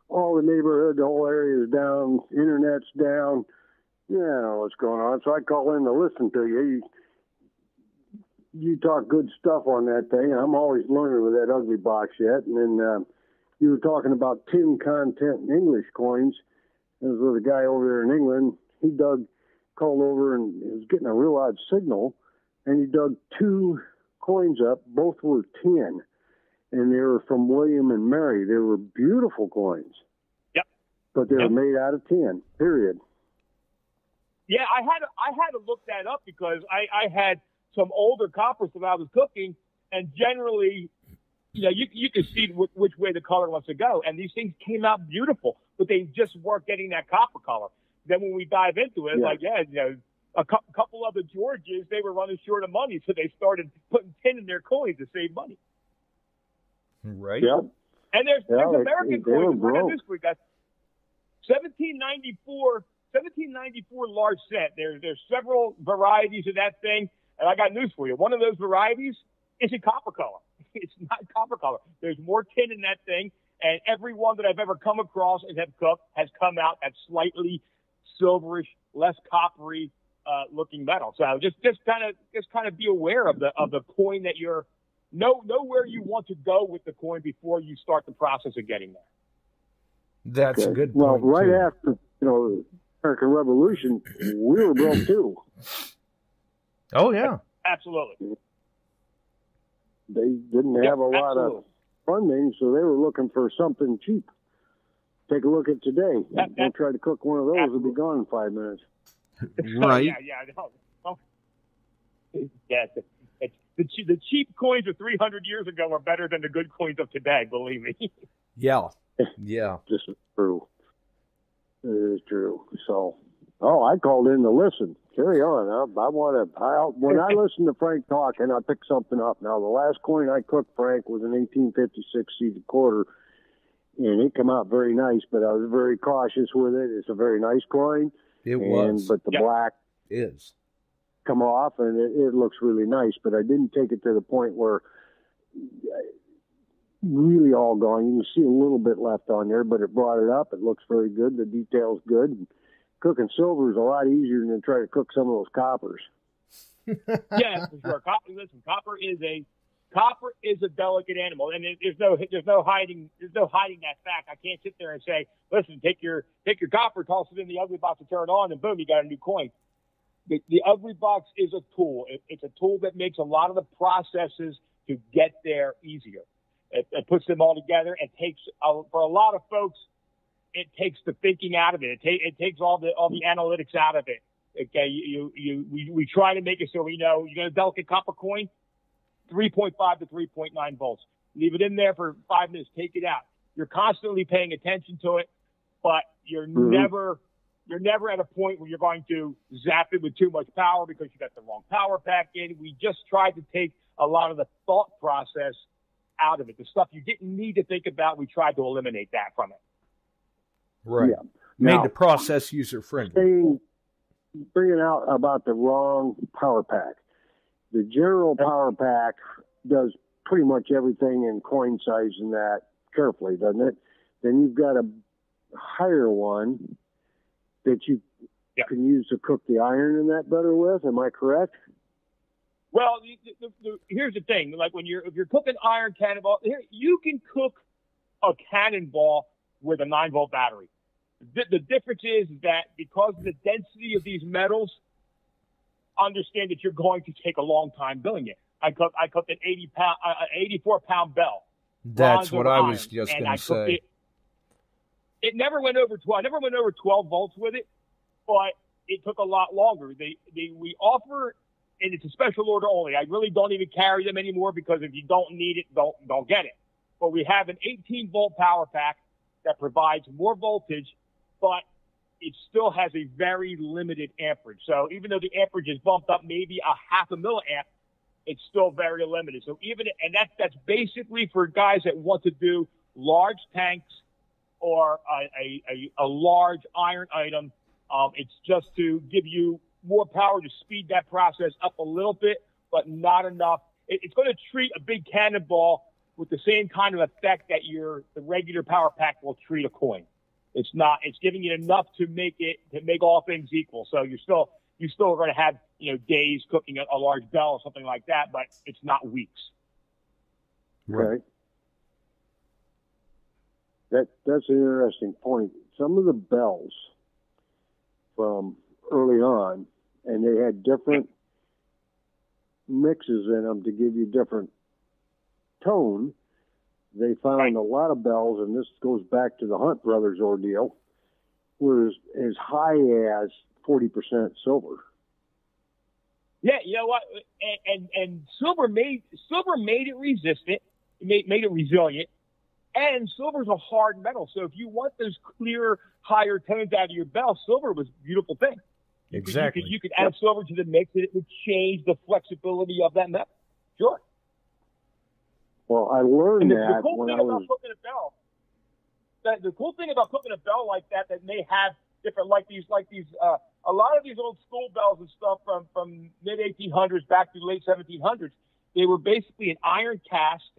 Speaker 9: All the neighborhood, the whole area is down. Internet's down. Yeah, I don't know what's going on. So I call in to listen to you. You talk good stuff on that thing. I'm always learning with that ugly box yet. And then you were talking about tin content in English coins. There was a guy over there in England. He called over and was getting a real odd signal. And he dug 2 coins up. Both were tin. And they were from William and Mary. They were beautiful coins.
Speaker 8: Yep.
Speaker 9: But they were made out of tin, period.
Speaker 8: Yeah, I had to look that up because I had some older coppers that I was cooking, and generally, you can see which way the color wants to go. And these things came out beautiful, but they just weren't getting that copper color. Then when we dive into it, a couple of the Georges, they were running short of money, so they started putting tin in their coins to save money.
Speaker 7: Right.
Speaker 9: Yep.
Speaker 8: And there's American coins. Look at this. We got 1794 large cent. There's several varieties of that thing, and I got news for you. One of those varieties isn't copper color. It's not copper color. There's more tin in that thing, and every one that I've ever come across and have cooked has come out at slightly silverish, less coppery looking metal. So just kind of be aware of the coin that you're know where you want to go with the coin before you start the process of getting there.
Speaker 7: That's a good
Speaker 9: point. Well, right
Speaker 7: too.
Speaker 9: after the American Revolution, we were broke too.
Speaker 7: Oh yeah,
Speaker 8: absolutely.
Speaker 9: They didn't have a lot of funding, so they were looking for something cheap. Take a look at today. Don't try to cook one of those; it'll be gone in 5 minutes.
Speaker 7: Right?
Speaker 8: The cheap coins of 300 years ago are better than the good coins of today. Believe me.
Speaker 7: Yeah.
Speaker 9: This is true. It is true. So, I called in to listen. Carry on. When I listen to Frank talk, and I pick something up. Now, the last coin I cooked, Frank, was an 1856 seeded quarter, and it came out very nice. But I was very cautious with it. It's a very nice coin. But the black
Speaker 7: is
Speaker 9: come off, and it looks really nice. But I didn't take it to the point where really all gone. You can see a little bit left on there, but it brought it up. It looks very good. The detail's good. And cooking silver is a lot easier than try to cook some of those coppers.
Speaker 8: Yeah, for sure. Copper is a delicate animal, and there's no hiding that fact. I can't sit there and say, listen, take your copper, toss it in the ugly box, and turn it on, and boom, you got a new coin. The ugly box is a tool. It's a tool that makes a lot of the processes to get there easier. It puts them all together. It takes for a lot of folks, it takes the thinking out of it. It takes all the analytics out of it. Okay, we try to make it so we know you got a delicate copper coin, 3.5 to 3.9 volts. Leave it in there for 5 minutes. Take it out. You're constantly paying attention to it, but you're never at a point where you're going to zap it with too much power because you got the wrong power pack in. We just tried to take a lot of the thought process out of it. The stuff you didn't need to think about, we tried to eliminate that from it.
Speaker 7: Right. Yeah. Made the process user-friendly.
Speaker 9: Bringing out about the wrong power pack. The general power pack does pretty much everything in coin size and that carefully, doesn't it? then you've got a higher one that you can use to cook the iron in that butter with. Am I correct?
Speaker 8: Well, here's the thing. Like if you're cooking iron cannonball, you can cook a cannonball with a 9-volt battery. The difference is that because of the density of these metals, understand that you're going to take a long time building it. I cooked an 84-pound bell.
Speaker 7: That's what I was just going to say.
Speaker 8: It never went over 12. I never went over 12 volts with it, but it took a lot longer. We offer, and it's a special order only. I really don't even carry them anymore because if you don't need it, don't get it. But we have an 18-volt power pack that provides more voltage, but it still has a very limited amperage. So even though the amperage is bumped up maybe a half a milliamp, it's still very limited. So that's basically for guys that want to do large tanks or a large iron item. It's just to give you more power to speed that process up a little bit, but not enough. It's going to treat a big cannonball with the same kind of effect that the regular power pack will treat a coin. It's not. It's giving it enough to make all things equal. So you're still going to have days cooking a large bell or something like that, but it's not weeks.
Speaker 9: Right. That's an interesting point. Some of the bells from early on, and they had different mixes in them to give you different tone. They found a lot of bells, and this goes back to the Hunt Brothers ordeal, were as high as 40% silver.
Speaker 8: Yeah, you know what? And silver made it resistant, made it resilient, and silver's a hard metal. So if you want those clear, higher tones out of your bell, silver was a beautiful thing.
Speaker 7: Exactly.
Speaker 8: You could add silver to the mix, and it would change the flexibility of that metal. Sure.
Speaker 9: Well, I learned that
Speaker 8: the cool
Speaker 9: when
Speaker 8: thing
Speaker 9: I
Speaker 8: about
Speaker 9: was...
Speaker 8: cooking a bell. The cool thing about cooking a bell like that may have different, like these, a lot of these old school bells and stuff from mid 1800s back to the late 1700s, they were basically an iron cast,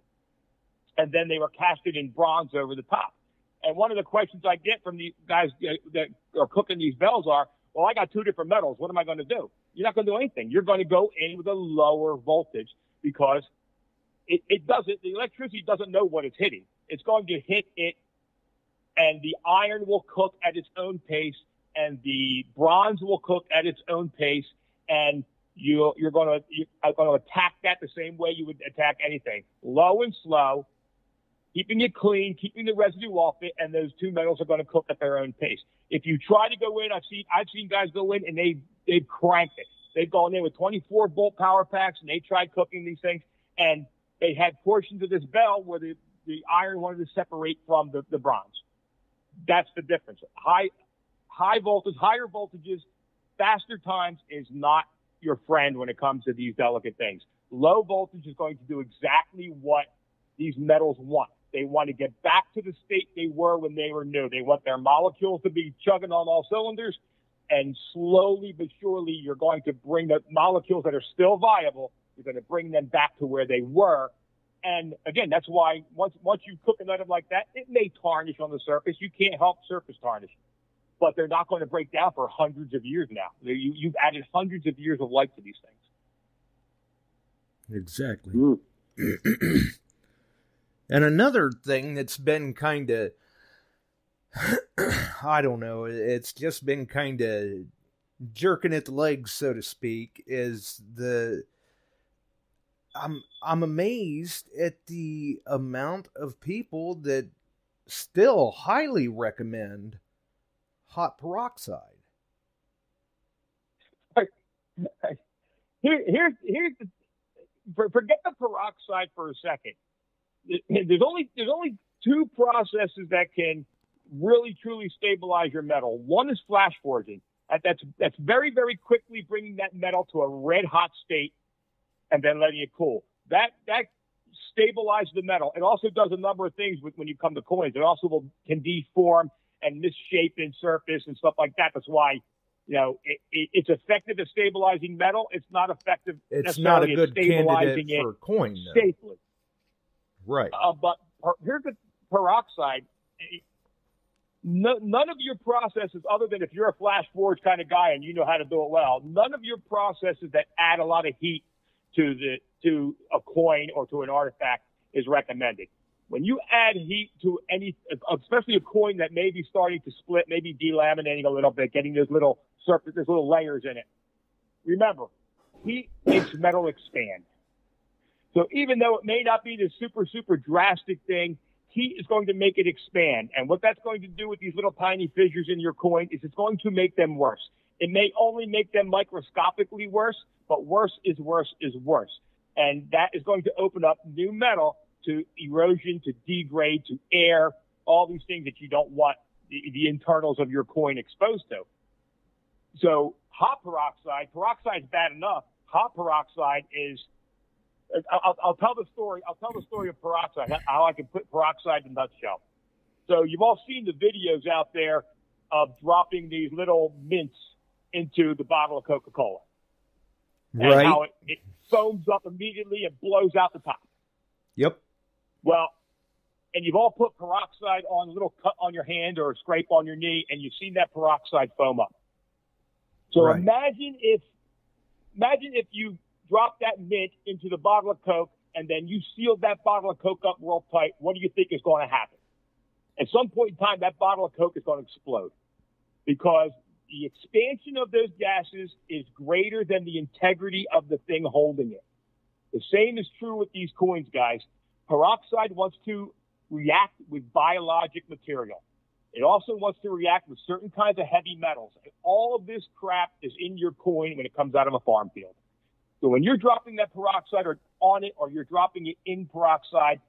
Speaker 8: and then they were casted in bronze over the top. And one of the questions I get from the guys that are cooking these bells are, well, I got two different metals. What am I going to do? You're not going to do anything. You're going to go in with a lower voltage because the electricity doesn't know what it's hitting. It's going to hit it, and the iron will cook at its own pace, and the bronze will cook at its own pace, and you're going to attack that the same way you would attack anything, low and slow, keeping it clean, keeping the residue off it, and those two metals are going to cook at their own pace. If you try to go in, I've seen guys go in and they've cranked it. They've gone in with 24-volt power packs, and they tried cooking these things, and they had portions of this bell where the iron wanted to separate from the bronze. That's the difference. High voltage, higher voltages, faster times is not your friend when it comes to these delicate things. Low voltage is going to do exactly what these metals want. They want to get back to the state they were when they were new. They want their molecules to be chugging on all cylinders, and slowly but surely you're going to bring the molecules that are still viable, you're going to bring them back to where they were. And again, that's why once you cook an item like that, it may tarnish on the surface. You can't help surface tarnish, but they're not going to break down for hundreds of years now. You've added hundreds of years of life to these things.
Speaker 7: Exactly. And another thing that's been kind of, I don't know, it's just been kind of jerking at the legs, so to speak, is I'm amazed at the amount of people that still highly recommend hot peroxide.
Speaker 8: Here's forget the peroxide for a second. There's only two processes that can really truly stabilize your metal. One is flash forging. That's very, very quickly bringing that metal to a red hot state and then letting it cool. That stabilizes the metal. It also does a number of things when you come to coins. It also can deform and misshape in surface and stuff like that. That's why, it's effective at stabilizing metal. It's not effective.
Speaker 7: It's not a good candidate for coin, though.
Speaker 8: Safely.
Speaker 7: Right.
Speaker 8: But here's the peroxide. none of your processes, other than if you're a flash forge kind of guy and you know how to do it well, none of your processes that add a lot of heat to a coin or to an artifact is recommended. When you add heat to any, especially a coin that may be starting to split, maybe delaminating a little bit, getting those little surface, those little layers in it. Remember, heat makes metal expand. So even though it may not be the super drastic thing, heat is going to make it expand. And what that's going to do with these little tiny fissures in your coin is it's going to make them worse. It may only make them microscopically worse, but worse is worse is worse. And that is going to open up new metal to erosion, to degrade, to air, all these things that you don't want the internals of your coin exposed to. So hot peroxide is bad enough. Hot peroxide is, I'll tell the story of peroxide, how I can put peroxide in a nutshell. So you've all seen the videos out there of dropping these little mints into the bottle of Coca-Cola.
Speaker 7: Right.
Speaker 8: And how it foams up immediately and blows out the top.
Speaker 7: Yep.
Speaker 8: Well, and you've all put peroxide on a little cut on your hand or a scrape on your knee, and you've seen that peroxide foam up. So
Speaker 7: right.
Speaker 8: imagine if you drop that mint into the bottle of Coke and then you sealed that bottle of Coke up real tight. What do you think is going to happen? At some point in time, that bottle of Coke is going to explode because the expansion of those gases is greater than the integrity of the thing holding it. The same is true with these coins, guys. Peroxide wants to react with biologic material. It also wants to react with certain kinds of heavy metals. And all of this crap is in your coin when it comes out of a farm field. So when you're dropping that peroxide or on it, or you're dropping it in peroxide,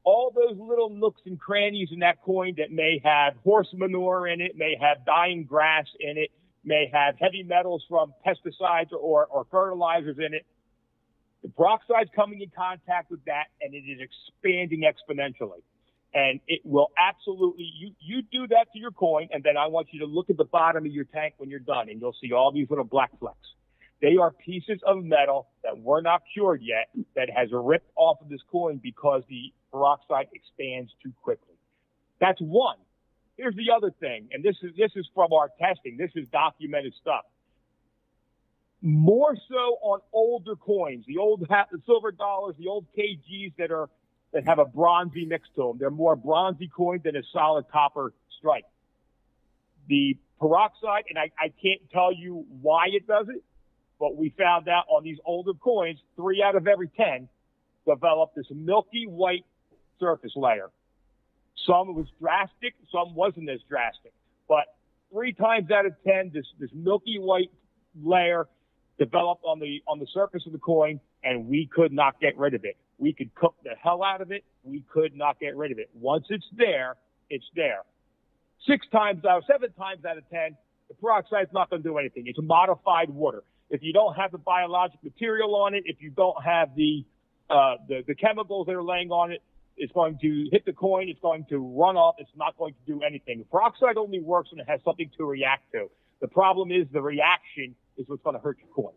Speaker 8: all those little nooks and crannies in that coin that may have horse manure in it, may have dying grass in it, may have heavy metals from pesticides or fertilizers in it, the peroxide's coming in contact with that, and it is expanding exponentially. And it will absolutely, you do that to your coin, and then I want you to look at the bottom of your tank when you're done, and you'll see all these little black flecks. They are pieces of metal that were not cured yet that has ripped off of this coin because the peroxide expands too quickly. That's one. Here's the other thing, and this is from our testing. This is documented stuff. More so on older coins, the silver dollars, the old KGs that have a bronzy mix to them. They're more bronzy coins than a solid copper stripe. The peroxide, and I can't tell you why it does it, but we found out on these older coins, 3 out of every 10 developed this milky white surface layer. Some was drastic, some wasn't as drastic. But 3 times out of 10, this milky white layer developed on the surface of the coin, and we could not get rid of it. We could cook the hell out of it. We could not get rid of it. Once it's there, it's there. 7 times out of 10, the peroxide's not going to do anything. It's modified water. If you don't have the biologic material on it, if you don't have the chemicals that are laying on it, it's going to hit the coin. It's going to run off. It's not going to do anything. Peroxide only works when it has something to react to. The problem is the reaction is what's going to hurt your coin.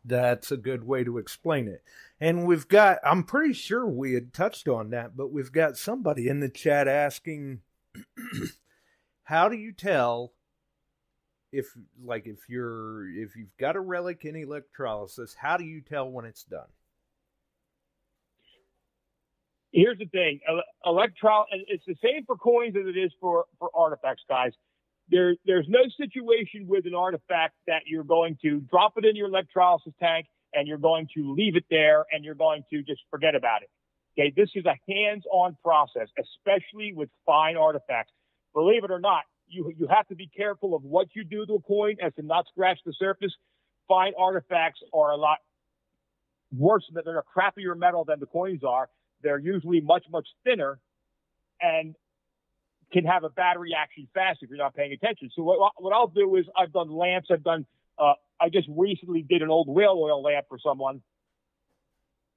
Speaker 7: That's a good way to explain it. And we've got, I'm pretty sure we had touched on that, but we've got somebody in the chat asking, how do you tell if you've got a relic in electrolysis, how do you tell when it's done?
Speaker 8: Here's the thing. It's the same for coins as it is for artifacts, guys. There's no situation with an artifact that you're going to drop it in your electrolysis tank and you're going to leave it there and you're going to just forget about it. Okay, this is a hands-on process, especially with fine artifacts. Believe it or not, you have to be careful of what you do to a coin as to not scratch the surface. Fine artifacts are a lot worse, they're a crappier metal than the coins are. They're usually much, much thinner and can have a bad reaction fast if you're not paying attention. So what I'll do is I've done lamps. I just recently did an old whale oil lamp for someone.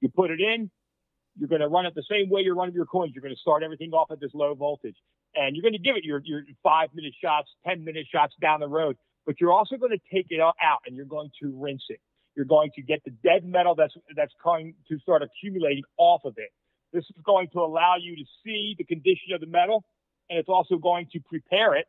Speaker 8: You put it in, you're going to run it the same way you're running your coins. You're going to start everything off at this low voltage. And you're going to give it your 5-minute shots, 10-minute shots down the road. But you're also going to take it out and you're going to rinse it. You're going to get the dead metal that's going to start accumulating off of it. This is going to allow you to see the condition of the metal. and it's also going to prepare it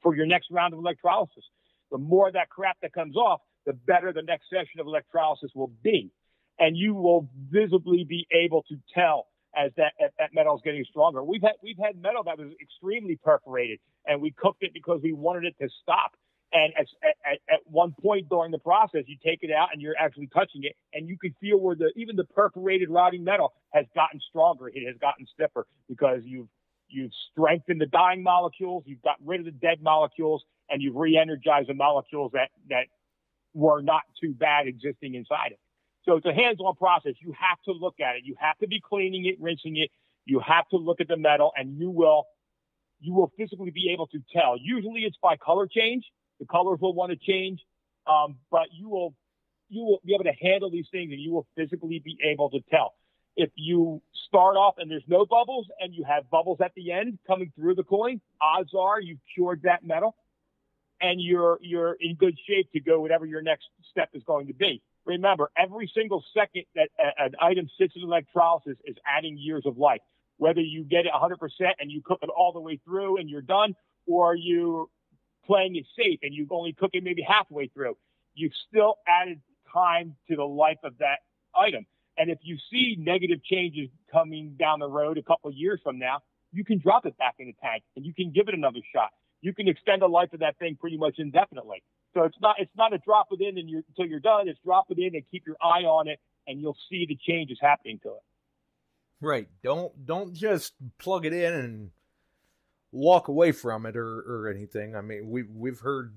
Speaker 8: for your next round of electrolysis. The more of that crap that comes off, the better the next session of electrolysis will be. And you will visibly be able to tell as that metal is getting stronger. We've had metal that was extremely perforated, and we cooked it because we wanted it to stop. And at one point during the process, you take it out and you're actually touching it, and you can feel where even the perforated rotting metal has gotten stronger. It has gotten stiffer because you've strengthened the dying molecules, you've got rid of the dead molecules, and you've re-energized the molecules that were not too bad existing inside it. So it's a hands-on process. You have to look at it. You have to be cleaning it, rinsing it. You have to look at the metal, and you will physically be able to tell. Usually it's by color change. The colors will want to change, but you will be able to handle these things, and you will physically be able to tell. If you start off and there's no bubbles and you have bubbles at the end coming through the coin, odds are you've cured that metal and you're in good shape to go whatever your next step is going to be. Remember, every single second that an item sits in electrolysis is adding years of life. Whether you get it 100% and you cook it all the way through and you're done, or you're playing it safe and you only cook it maybe halfway through, you've still added time to the life of that item. And if you see negative changes coming down the road a couple of years from now, you can drop it back in the tank and you can give it another shot. You can extend the life of that thing pretty much indefinitely. So it's not a drop it in until you're done. It's drop it in and keep your eye on it, and you'll see the changes happening to it.
Speaker 7: Right. Don't just plug it in and walk away from it or anything. I mean, we've heard,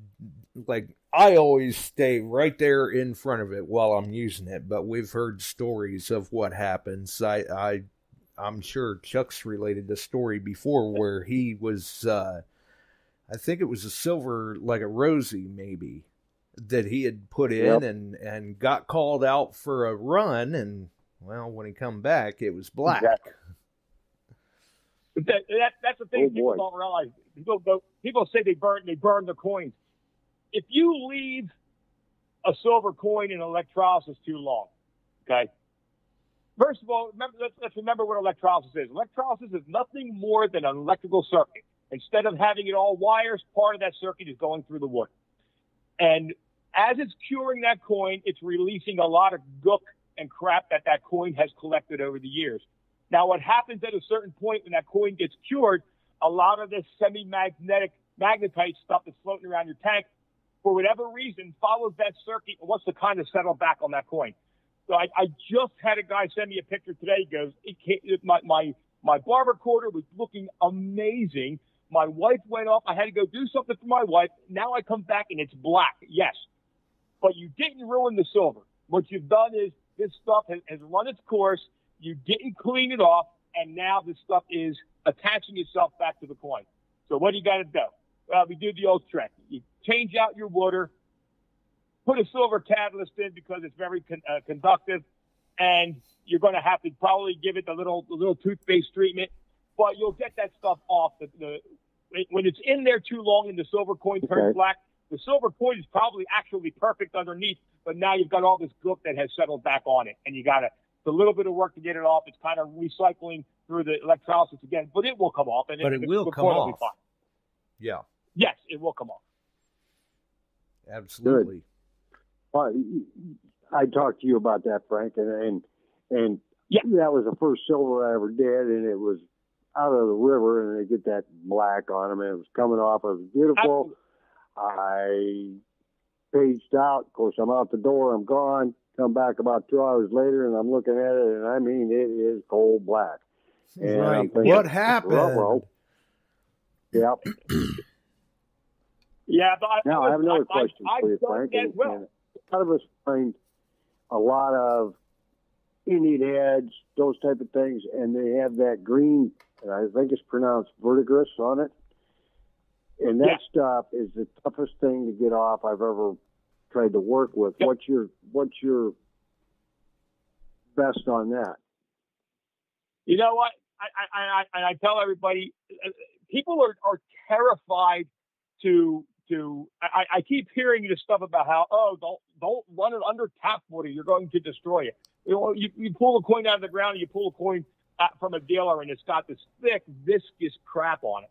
Speaker 7: like, I always stay right there in front of it while I'm using it, but we've heard stories of what happens. I'm sure Chuck's related the story before where he was, I think it was a silver, like a Rosie maybe, that he had put in and got called out for a run, and well, when he come back, it was black.
Speaker 8: Exactly. That's the thing people don't realize. People say they burn the coins. If you leave a silver coin in electrolysis too long, okay? First of all, let's remember what electrolysis is. Electrolysis is nothing more than an electrical circuit. Instead of having it all wires, part of that circuit is going through the wood. And as it's curing that coin, it's releasing a lot of gook and crap that coin has collected over the years. Now, what happens at a certain point when that coin gets cured, a lot of this semi-magnetic magnetite stuff that's floating around your tank, for whatever reason, follows that circuit and wants to kind of settle back on that coin. So I just had a guy send me a picture today. He goes, my barber quarter was looking amazing. My wife went off. I had to go do something for my wife. Now I come back and it's black. Yes. But you didn't ruin the silver. What you've done is this stuff has run its course. You didn't clean it off. And now this stuff is attaching itself back to the coin. So what do you got to do? Well, we do the old trick. You change out your water, put a silver catalyst in because it's very conductive, and you're going to have to probably give it the little toothpaste treatment, but you'll get that stuff off. When it's in there too long and the silver coin turns black, the silver coin is probably actually perfect underneath, but now you've got all this gook that has settled back on it, and it's a little bit of work to get it off. It's kind of recycling through the electrolysis again, but it will come off.
Speaker 7: But it will come off. Yeah.
Speaker 8: Yes, it will come off.
Speaker 7: Absolutely.
Speaker 9: I talked to you about that, Frank, and that was the first silver I ever did, and it was out of the river, and they get that black on them, and it was coming off. It was beautiful. Absolutely. I paged out. Of course, I'm out the door. I'm gone. Come back about 2 hours later, and I'm looking at it, and I mean, it is coal black. And
Speaker 7: right. What happened?
Speaker 9: Yep.
Speaker 8: Yeah, but
Speaker 9: now I have another question for you, Frank. And a lot of us find a lot of Indian heads, those type of things, and they have that green, and I think it's pronounced verdigris on it. And that stuff is the toughest thing to get off I've ever tried to work with. Yep. What's your best on that?
Speaker 8: You know what? I tell everybody, people are terrified to. I keep hearing this stuff about how don't run it under tap water. You're going to destroy it. You pull a coin out of the ground and you pull a coin from a dealer, and it's got this thick, viscous crap on it.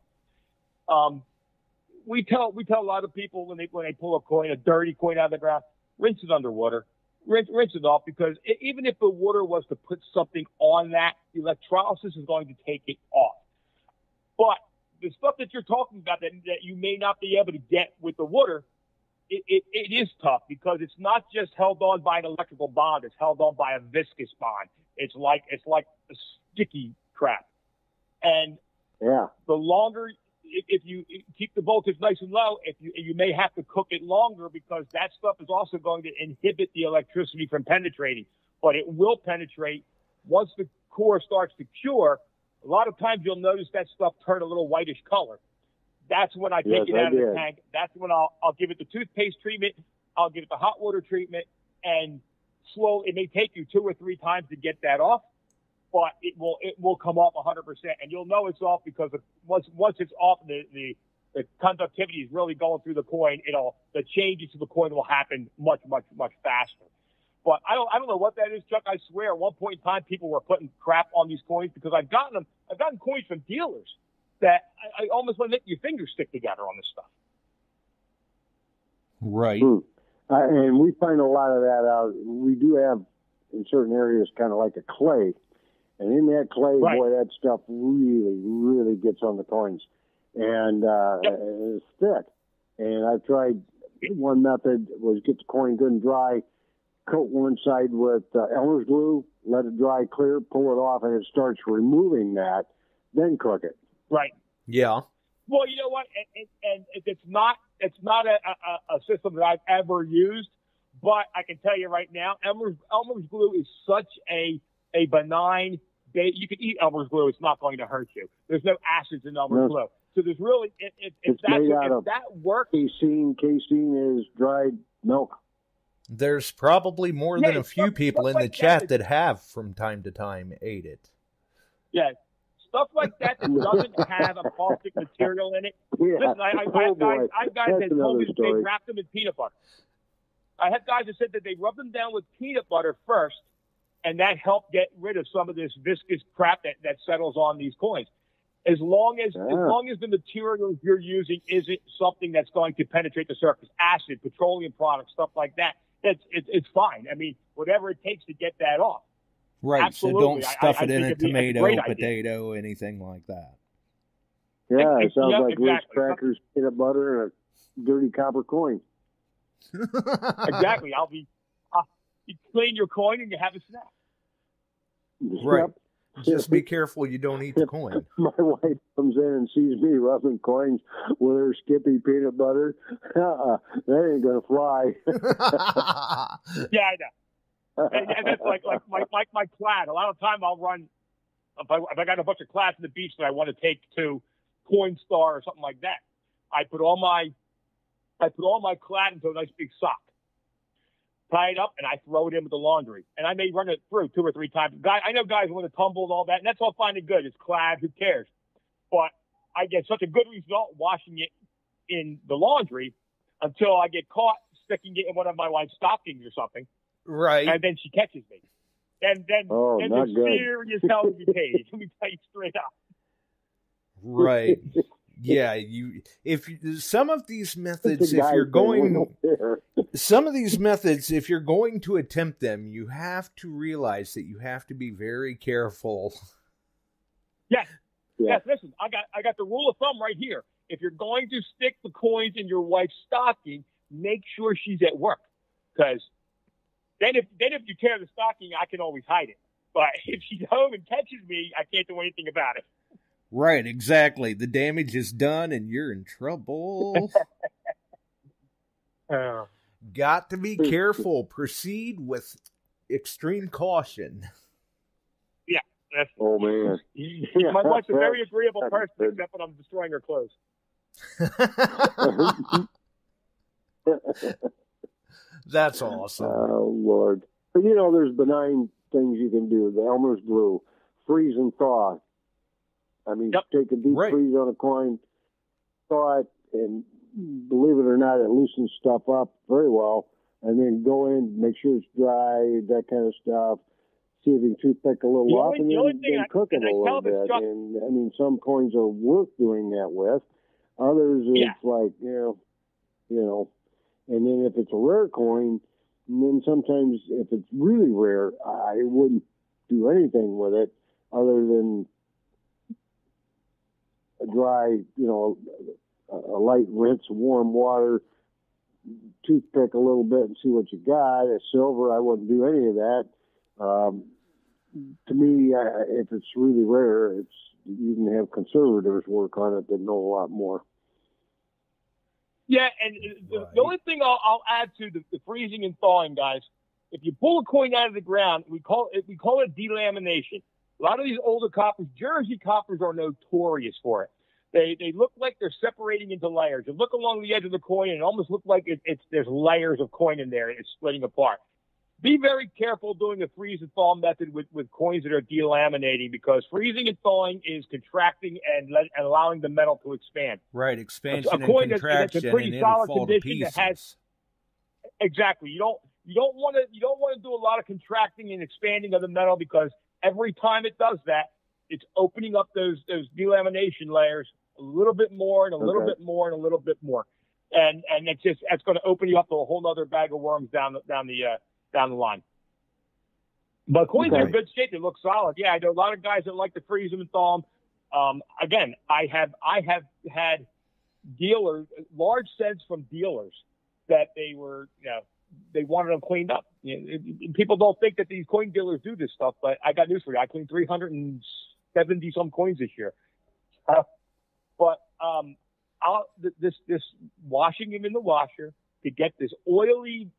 Speaker 8: We tell a lot of people when they pull a coin, a dirty coin out of the ground, rinse it underwater, rinse it off, because even if the water was to put something on that, electrolysis is going to take it off. But the stuff that you're talking about that you may not be able to get with the water, it is tough, because it's not just held on by an electrical bond; it's held on by a viscous bond. It's like a sticky crap, and the longer. If you keep the voltage nice and low, you may have to cook it longer, because that stuff is also going to inhibit the electricity from penetrating. But it will penetrate once the core starts to cure. A lot of times you'll notice that stuff turn a little whitish color. That's when I take it out of the tank. That's when I'll give it the toothpaste treatment. I'll give it the hot water treatment, and slowly, it may take you 2 or 3 times to get that off. But it will come off 100%, and you'll know it's off, because once it's off, the conductivity is really going through the coin. The changes to the coin will happen much faster. But I don't know what that is, Chuck. I swear, at one point in time, people were putting crap on these coins, because I've gotten coins from dealers that I almost want to make your fingers stick together on this stuff.
Speaker 7: Right.
Speaker 9: And we find a lot of that out. We do have in certain areas kind of like a clay. And in that clay, boy, that stuff really, really gets on the coins. And it's thick. And I've tried, one method was get the coin good and dry, coat one side with Elmer's glue, let it dry clear, pull it off, and it starts removing that, then cook it.
Speaker 8: Right.
Speaker 7: Yeah.
Speaker 8: Well, you know what? And it's not a system that I've ever used, but I can tell you right now, Elmer's glue is such a benign. You can eat Elmer's glue; it's not going to hurt you. There's no acids in Elmer's glue, so there's really
Speaker 9: it's made out of
Speaker 8: that works.
Speaker 9: Casein is dried milk.
Speaker 7: There's probably more than a few people in the chat that have, from time to time, ate it.
Speaker 8: Yeah, stuff like that doesn't have a caustic material in it. Yeah. Listen, I have guys that told me that they wrapped them in peanut butter. I have guys that said that they rub them down with peanut butter first, and that helped get rid of some of this viscous crap that settles on these coins. As long as the materials you're using isn't something that's going to penetrate the surface, acid, petroleum products, stuff like that, it's fine. I mean, whatever it takes to get that off.
Speaker 7: Right.
Speaker 8: Absolutely.
Speaker 7: So don't stuff it in a tomato,
Speaker 8: potato,
Speaker 7: anything like that.
Speaker 9: Yeah, it sounds like Ritz crackers, peanut butter, and a dirty copper coin.
Speaker 8: Exactly. You clean your coin and you have a snack.
Speaker 7: Right. Yep. Just be careful you don't eat the coin.
Speaker 9: My wife comes in and sees me rubbing coins with her Skippy peanut butter. That ain't gonna fly.
Speaker 8: Yeah, I know. And that's like my clad. A lot of time I'll run if I got a bunch of clads in the beach that I want to take to Coinstar or something like that. I put all my clad into a nice big sock, tie it up, and I throw it in with the laundry. And I may run it through 2 or 3 times. I know guys want to tumble and all that, and that's all fine and good. It's clad, who cares? But I get such a good result washing it in the laundry until I get caught sticking it in one of my wife's stockings or something.
Speaker 7: Right.
Speaker 8: And then she catches me. And then there's serious hell to be paid. Let me tell you straight up.
Speaker 7: Right. Yeah, some of these methods, if you're going to attempt them, you have to realize that you have to be very careful.
Speaker 8: Yes. Listen, I got the rule of thumb right here. If you're going to stick the coins in your wife's stocking, make sure she's at work, because then if you tear the stocking, I can always hide it. But if she's home and catches me, I can't do anything about it.
Speaker 7: Right, exactly. The damage is done and you're in trouble. Got to be careful. Proceed with extreme caution.
Speaker 8: Yeah.
Speaker 9: Oh, man.
Speaker 8: My wife's a very agreeable person, except when I'm destroying her clothes.
Speaker 7: That's awesome.
Speaker 9: Oh, Lord. But, there's benign things you can do. The Elmer's glue, freeze and thaw. I mean, take a deep freeze on a coin, thaw it, and believe it or not, it loosens stuff up very well. And then go in, make sure it's dry, that kind of stuff. see if you can toothpick a little off and then cook it a little bit. And I mean, some coins are worth doing that with. Others, it's like, you know, and then if it's a rare coin, and then sometimes if it's really rare, I wouldn't do anything with it other than a dry, you know, a light rinse, warm water, toothpick a little bit and see what you got. A silver, I wouldn't do any of that. To me, if it's really rare, you can have conservators work on it that know a lot more.
Speaker 8: Yeah, and the only thing I'll add to the freezing and thawing, guys, if you pull a coin out of the ground, we call it delamination. A lot of these older coppers, Jersey coppers, are notorious for it. They look like they're separating into layers. You look along the edge of the coin, and it almost looks like there's layers of coin in there. It's splitting apart. Be very careful doing a freeze and thaw method with coins that are delaminating, because freezing and thawing is contracting and allowing the metal to expand.
Speaker 7: Right, expansion and contraction,
Speaker 8: that's a pretty
Speaker 7: and
Speaker 8: solid
Speaker 7: it'll fall to
Speaker 8: condition
Speaker 7: pieces.
Speaker 8: that has exactly. You don't want to do a lot of contracting and expanding of the metal, because every time it does that, it's opening up those delamination layers a little bit more and a little bit more and a little bit more, and it's going to open you up to a whole other bag of worms down the line. But coins are in good shape. They look solid. Yeah, I know a lot of guys that like to freeze them and thaw them. Again, I have had dealers, large sends from dealers that they wanted them cleaned up. People don't think that these coin dealers do this stuff, but I got news for you. I cleaned 370 some coins this year. This washing them in the washer to get this oily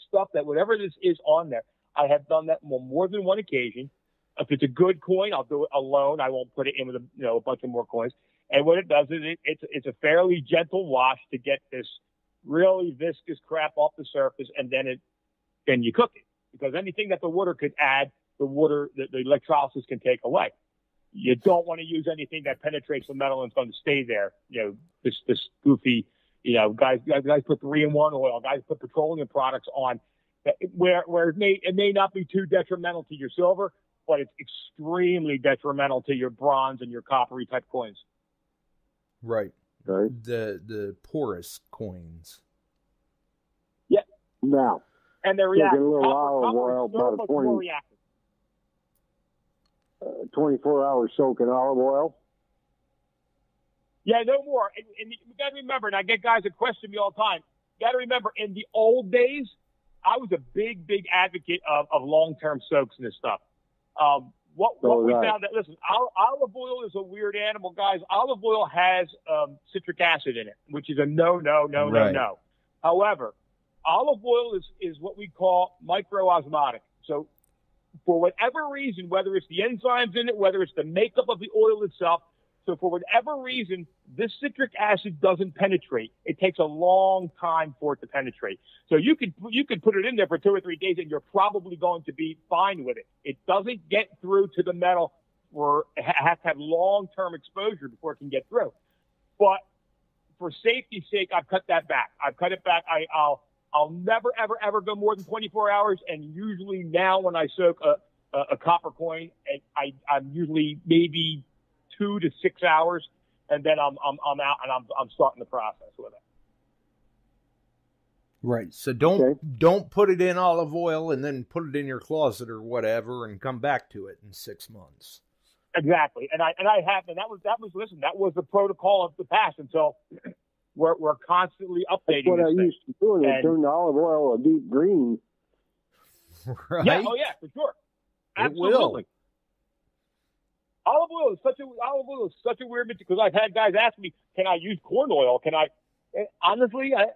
Speaker 8: stuff, that whatever this is on there, I have done that on more than one occasion. If it's a good coin, I'll do it alone. I won't put it in with a bunch of more coins. And what it does is it's a fairly gentle wash to get this really viscous crap off the surface, and then you cook it, because anything that the water could add, the electrolysis can take away. You don't want to use anything that penetrates the metal and is going to stay there. This goofy, guys put 3-in-1 oil, guys put petroleum products on, where it may not be too detrimental to your silver, but it's extremely detrimental to your bronze and your coppery type coins.
Speaker 7: Right. The porous coins.
Speaker 9: Yeah. Now.
Speaker 8: And they're reactive.
Speaker 9: A little olive oil, about a 24-hour soak in olive oil.
Speaker 8: Yeah, no more. And you got to remember, and I get guys that question me all the time, you got to remember, in the old days, I was a big, big advocate of long-term soaks and this stuff. What we found that, listen, olive oil is a weird animal, guys. Olive oil has citric acid in it, which is a no. However, olive oil is what we call microosmotic. So for whatever reason, whether it's the enzymes in it, whether it's the makeup of the oil itself, so for whatever reason, this citric acid doesn't penetrate. It takes a long time for it to penetrate. So you could put it in there for 2 or 3 days, and you're probably going to be fine with it. It doesn't get through to the metal, or it has to have long-term exposure before it can get through. But for safety's sake, I've cut that back. I'll never, ever, ever go more than 24 hours. And usually now when I soak a copper coin, I'm usually maybe 2 to 6 hours, and then I'm out and I'm starting the process with it.
Speaker 7: Right. So don't put it in olive oil and then put it in your closet or whatever and come back to it in 6 months.
Speaker 8: Exactly. And that was the protocol of the past until we're constantly updating.
Speaker 9: That's what I used to do, and turn the olive oil a deep green.
Speaker 7: Right.
Speaker 8: Yeah. Oh yeah, for sure. Absolutely. Olive oil is such a weird because I've had guys ask me, can I use corn oil? Honestly, it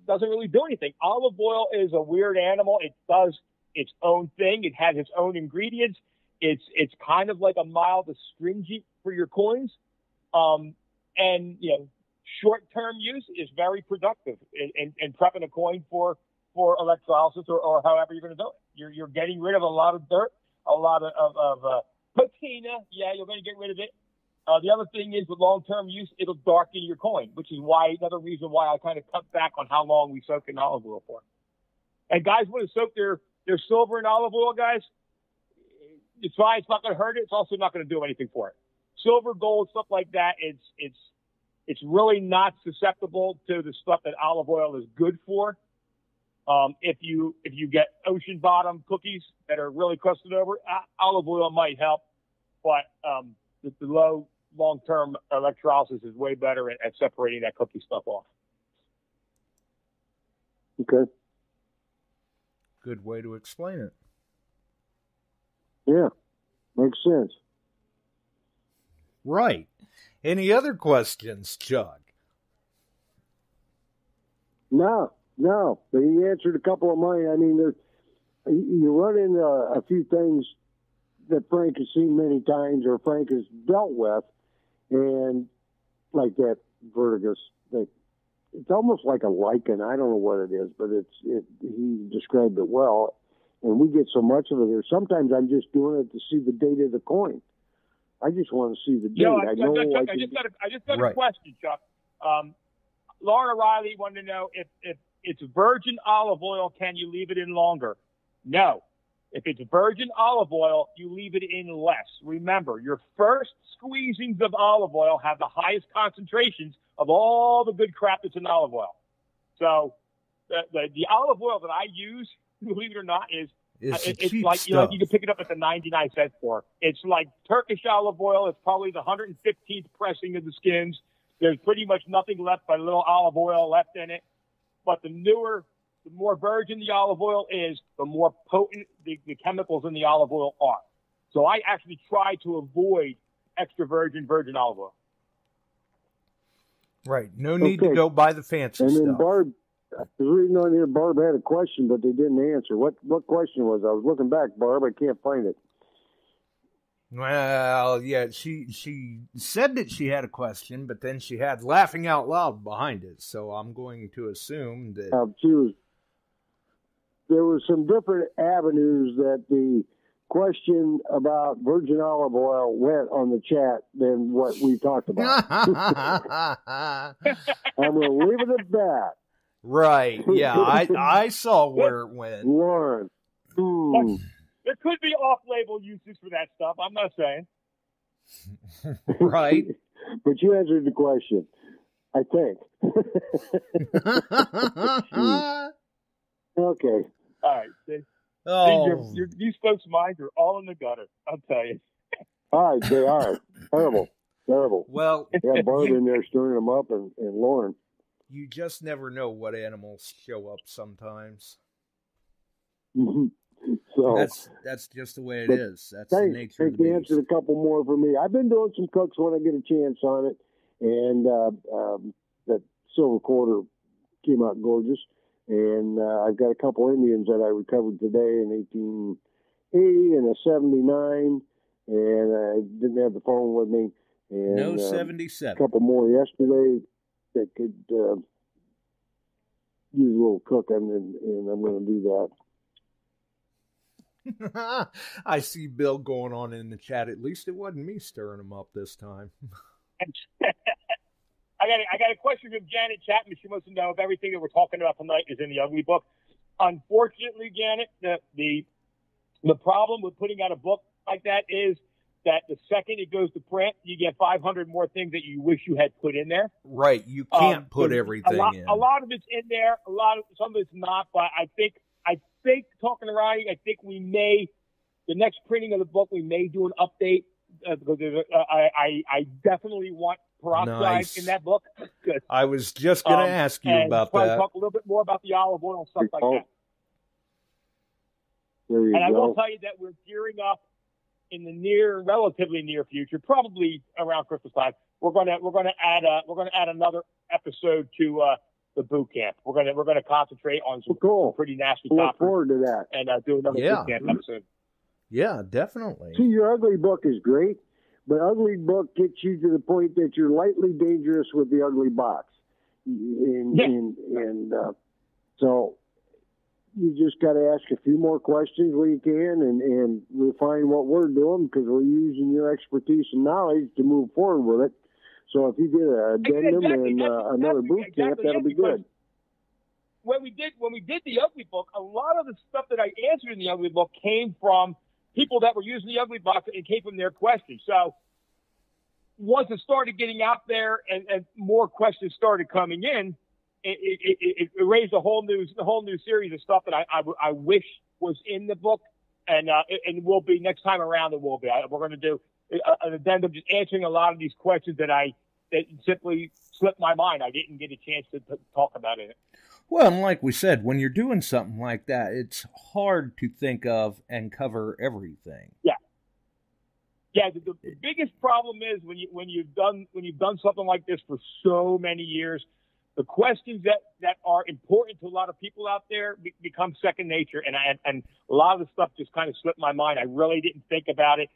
Speaker 8: doesn't really do anything. Olive oil is a weird animal. It does its own thing. It has its own ingredients. It's kind of like a mild astringent for your coins. And short-term use is very productive in prepping a coin for electrolysis or however you're going to do it. You're getting rid of a lot of dirt, a lot of patina. Yeah, you're going to get rid of it. The other thing is with long-term use, it'll darken your coin, which is another reason why I kind of cut back on how long we soak in olive oil for. And guys want to soak their silver in olive oil, guys. it's fine. It's not going to hurt it. It's also not going to do anything for it. Silver, gold, stuff like that. It's really not susceptible to the stuff that olive oil is good for. If you get ocean bottom cookies that are really crusted over, olive oil might help, but the low long-term electrolysis is way better at separating that cookie stuff off.
Speaker 9: Okay.
Speaker 7: Good way to explain it.
Speaker 9: Yeah, makes sense.
Speaker 7: Right. Any other questions, Chuck?
Speaker 9: No. But he answered a couple of mine. I mean, you run into a few things that Frank has seen many times or Frank has dealt with, and like that vertigus, it's almost like a lichen. I don't know what it is, but he described it well. And we get so much of it here. Sometimes I'm just doing it to see the date of the coin. I just want to see the date.
Speaker 8: I just got a question, Chuck. Lauren O'Reilly wanted to know if it's virgin olive oil, can you leave it in longer? No. If it's virgin olive oil, you leave it in less. Remember, your first squeezings of olive oil have the highest concentrations of all the good crap that's in olive oil. So the olive oil that I use, believe it or not, it's like you can pick it up at the 99-cent store. It's like Turkish olive oil. It's probably the 115th pressing of the skins. There's pretty much nothing left but a little olive oil left in it. But the more virgin the olive oil is, the more potent the chemicals in the olive oil are. So I actually try to avoid extra virgin olive oil.
Speaker 7: Right. No need to go buy the fancy
Speaker 9: and
Speaker 7: stuff.
Speaker 9: Then Barb, I was reading on here, Barb had a question, but they didn't answer. What question was? I was looking back, Barb. I can't find it.
Speaker 7: Well, yeah, she said that she had a question, but then she had laughing out loud behind it. So I'm going to assume that
Speaker 9: there were some different avenues that the question about virgin olive oil went on the chat than what we talked about. I'm going to leave it at that.
Speaker 7: Right. Yeah, I saw where it went.
Speaker 9: Lauren.
Speaker 8: There could be off-label uses for that stuff. I'm not saying.
Speaker 7: Right.
Speaker 9: But you answered the question, I think. Okay.
Speaker 8: All right. These folks' minds are all in the gutter, I'll tell you.
Speaker 9: All right, they are. Terrible.
Speaker 7: Well,
Speaker 9: yeah, Barb in there stirring them up and Lauren.
Speaker 7: You just never know what animals show up sometimes.
Speaker 9: So
Speaker 7: that's just the way it is. That's the nature of the beast.
Speaker 9: You answered a couple more for me. I've been doing some cooks when I get a chance on it, and that silver quarter came out gorgeous. And I've got a couple Indians that I recovered today in 1880 and a 79, and I didn't have the phone with me. And,
Speaker 7: no 77.
Speaker 9: A couple more yesterday that could use a little cooking, and I'm going to do that.
Speaker 7: I see Bill going on in the chat. At least it wasn't me stirring him up this time.
Speaker 8: I got a question from Janet Chapman. She wants to know if everything that we're talking about tonight is in the Ugly Book. Unfortunately, Janet, the problem with putting out a book like that is that the second it goes to print, you get 500 more things that you wish you had put in there.
Speaker 7: Right. You can't put everything in.
Speaker 8: A lot of it's in there. Some of it's not. But I think talking to Ronnie, I think we may, the next printing of the book, we may do an update because I definitely want peroxide in that book.
Speaker 7: I was just going to ask you about that.
Speaker 8: Talk a little bit more about the olive oil and stuff like that.
Speaker 9: And
Speaker 8: I will tell you that we're gearing up in the relatively near future, probably around Christmas time. We're going to add another episode to the boot camp. We're going to concentrate on some pretty nasty topics.
Speaker 9: Look forward to that.
Speaker 8: And do another boot camp episode.
Speaker 7: Yeah, definitely.
Speaker 9: See, your Ugly Book is great, but Ugly Book gets you to the point that you're lightly dangerous with the Ugly Box. So you just got to ask a few more questions where you can and refine what we're doing because we're using your expertise and knowledge to move forward with it. So if you get an addendum and another boot camp, that'll be good.
Speaker 8: When we did the Ugly Book, a lot of the stuff that I answered in the Ugly Book came from people that were using the ugly box, and came from their questions. So once it started getting out there and more questions started coming in, it raised a whole new series of stuff that I wish was in the book, and will be next time around. It will be. We're going to do an addendum just answering a lot of these questions that simply slipped my mind. I didn't get a chance to talk about it.
Speaker 7: Well, and like we said, when you're doing something like that, it's hard to think of and cover everything.
Speaker 8: Yeah. Yeah, the biggest problem is when you've done something like this for so many years, the questions that are important to a lot of people out there become second nature, and a lot of the stuff just kind of slipped my mind. I really didn't think about it.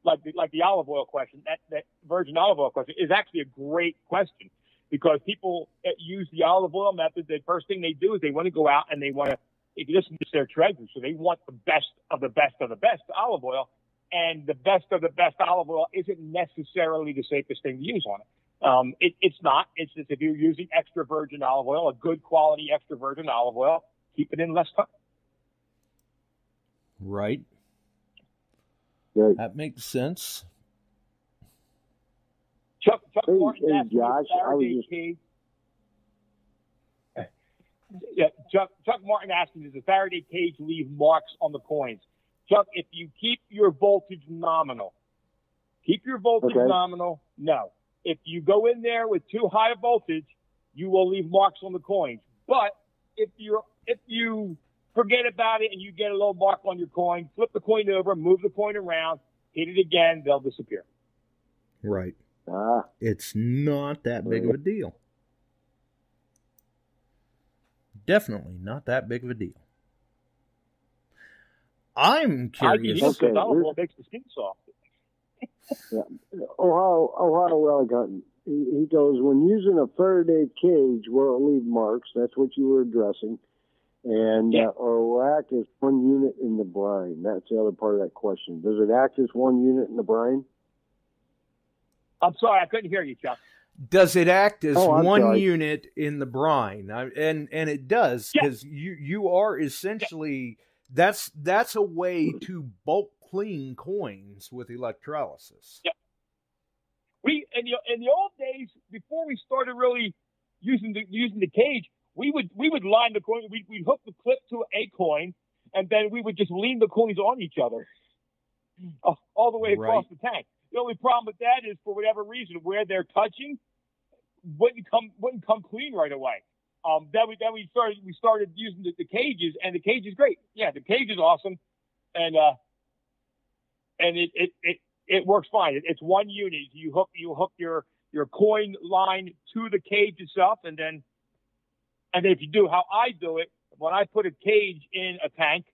Speaker 8: Like the olive oil question, that virgin olive oil question is actually a great question, because people that use the olive oil method, the first thing they do is they want to go out and they want to enrich their treasure. So they want the best of the best of the best olive oil. And the best of the best olive oil isn't necessarily the safest thing to use on it. It's not. It's just if you're using extra virgin olive oil, a good quality extra virgin olive oil, keep it in less time.
Speaker 7: Right.
Speaker 9: Right.
Speaker 7: That makes sense.
Speaker 8: Chuck Martin
Speaker 9: hey,
Speaker 8: asked
Speaker 9: Josh,
Speaker 8: Chuck Martin asked me, does the Faraday cage leave marks on the coins? Chuck, if you keep your voltage nominal, no. If you go in there with too high a voltage, you will leave marks on the coins. But if you forget about it and you get a little mark on your coin, flip the coin over, move the coin around, hit it again, they'll disappear.
Speaker 7: Right. It's not that big of a deal. Definitely not that big of a deal. I'm curious.
Speaker 8: What makes the skin soft?
Speaker 9: Yeah. Ohio Relic Hunting. He goes, when using a Faraday cage, will it leave marks? That's what you were addressing. And or act as one unit in the brine. That's the other part of that question. Does it act as one unit in the brine?
Speaker 8: I'm sorry, I couldn't hear you, Chuck.
Speaker 7: Does it act as one unit in the brine? And it does, because you are essentially that's a way to bulk clean coins with electrolysis.
Speaker 8: Yeah. In the old days, before we started really using the cage, we would line the coin. We'd hook the clip to a coin, and then we would just lean the coins on each other all the way across the tank. The only problem with that is, for whatever reason, where they're touching wouldn't come clean right away. Then we started using the cages, and the cage is great. Yeah, the cage is awesome, and it works fine. It's one unit. You hook your coin line to the cage itself, and then if you do how I do it, when I put a cage in a tank,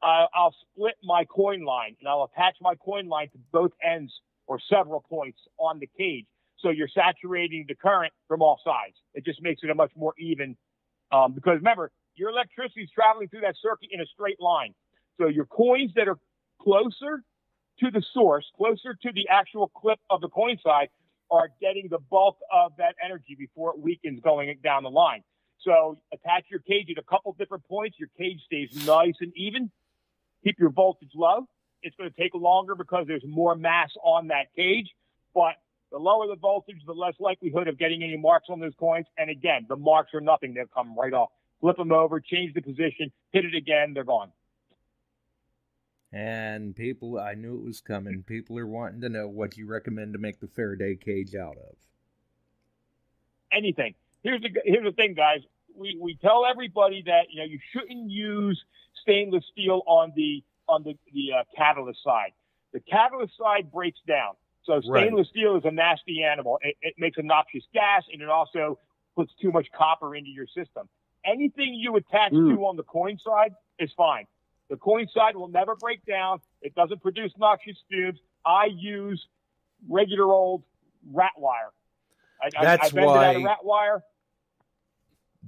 Speaker 8: I'll split my coin line, and I'll attach my coin line to both ends or several points on the cage. So you're saturating the current from all sides. It just makes it a much more even, because remember, your electricity is traveling through that circuit in a straight line. So your coins that are closer to the source, closer to the actual clip of the coin side, are getting the bulk of that energy before it weakens going down the line. So attach your cage at a couple different points. Your cage stays nice and even. Keep your voltage low. It's going to take longer because there's more mass on that cage, but the lower the voltage, the less likelihood of getting any marks on those coins. And again, the marks are nothing. They'll come right off. Flip them over, change the position, hit it again, they're gone.
Speaker 7: And people, I knew it was coming. People are wanting to know what you recommend to make the Faraday cage out of.
Speaker 8: Anything. Here's the thing, guys. We tell everybody that you shouldn't use stainless steel on the catalyst side. The catalyst side breaks down. So stainless steel is a nasty animal. It makes a noxious gas, and it also puts too much copper into your system. Anything you attach to on the coin side is fine. The coin side will never break down. It doesn't produce noxious fumes. I use regular old rat wire. I bend it out of rat wire.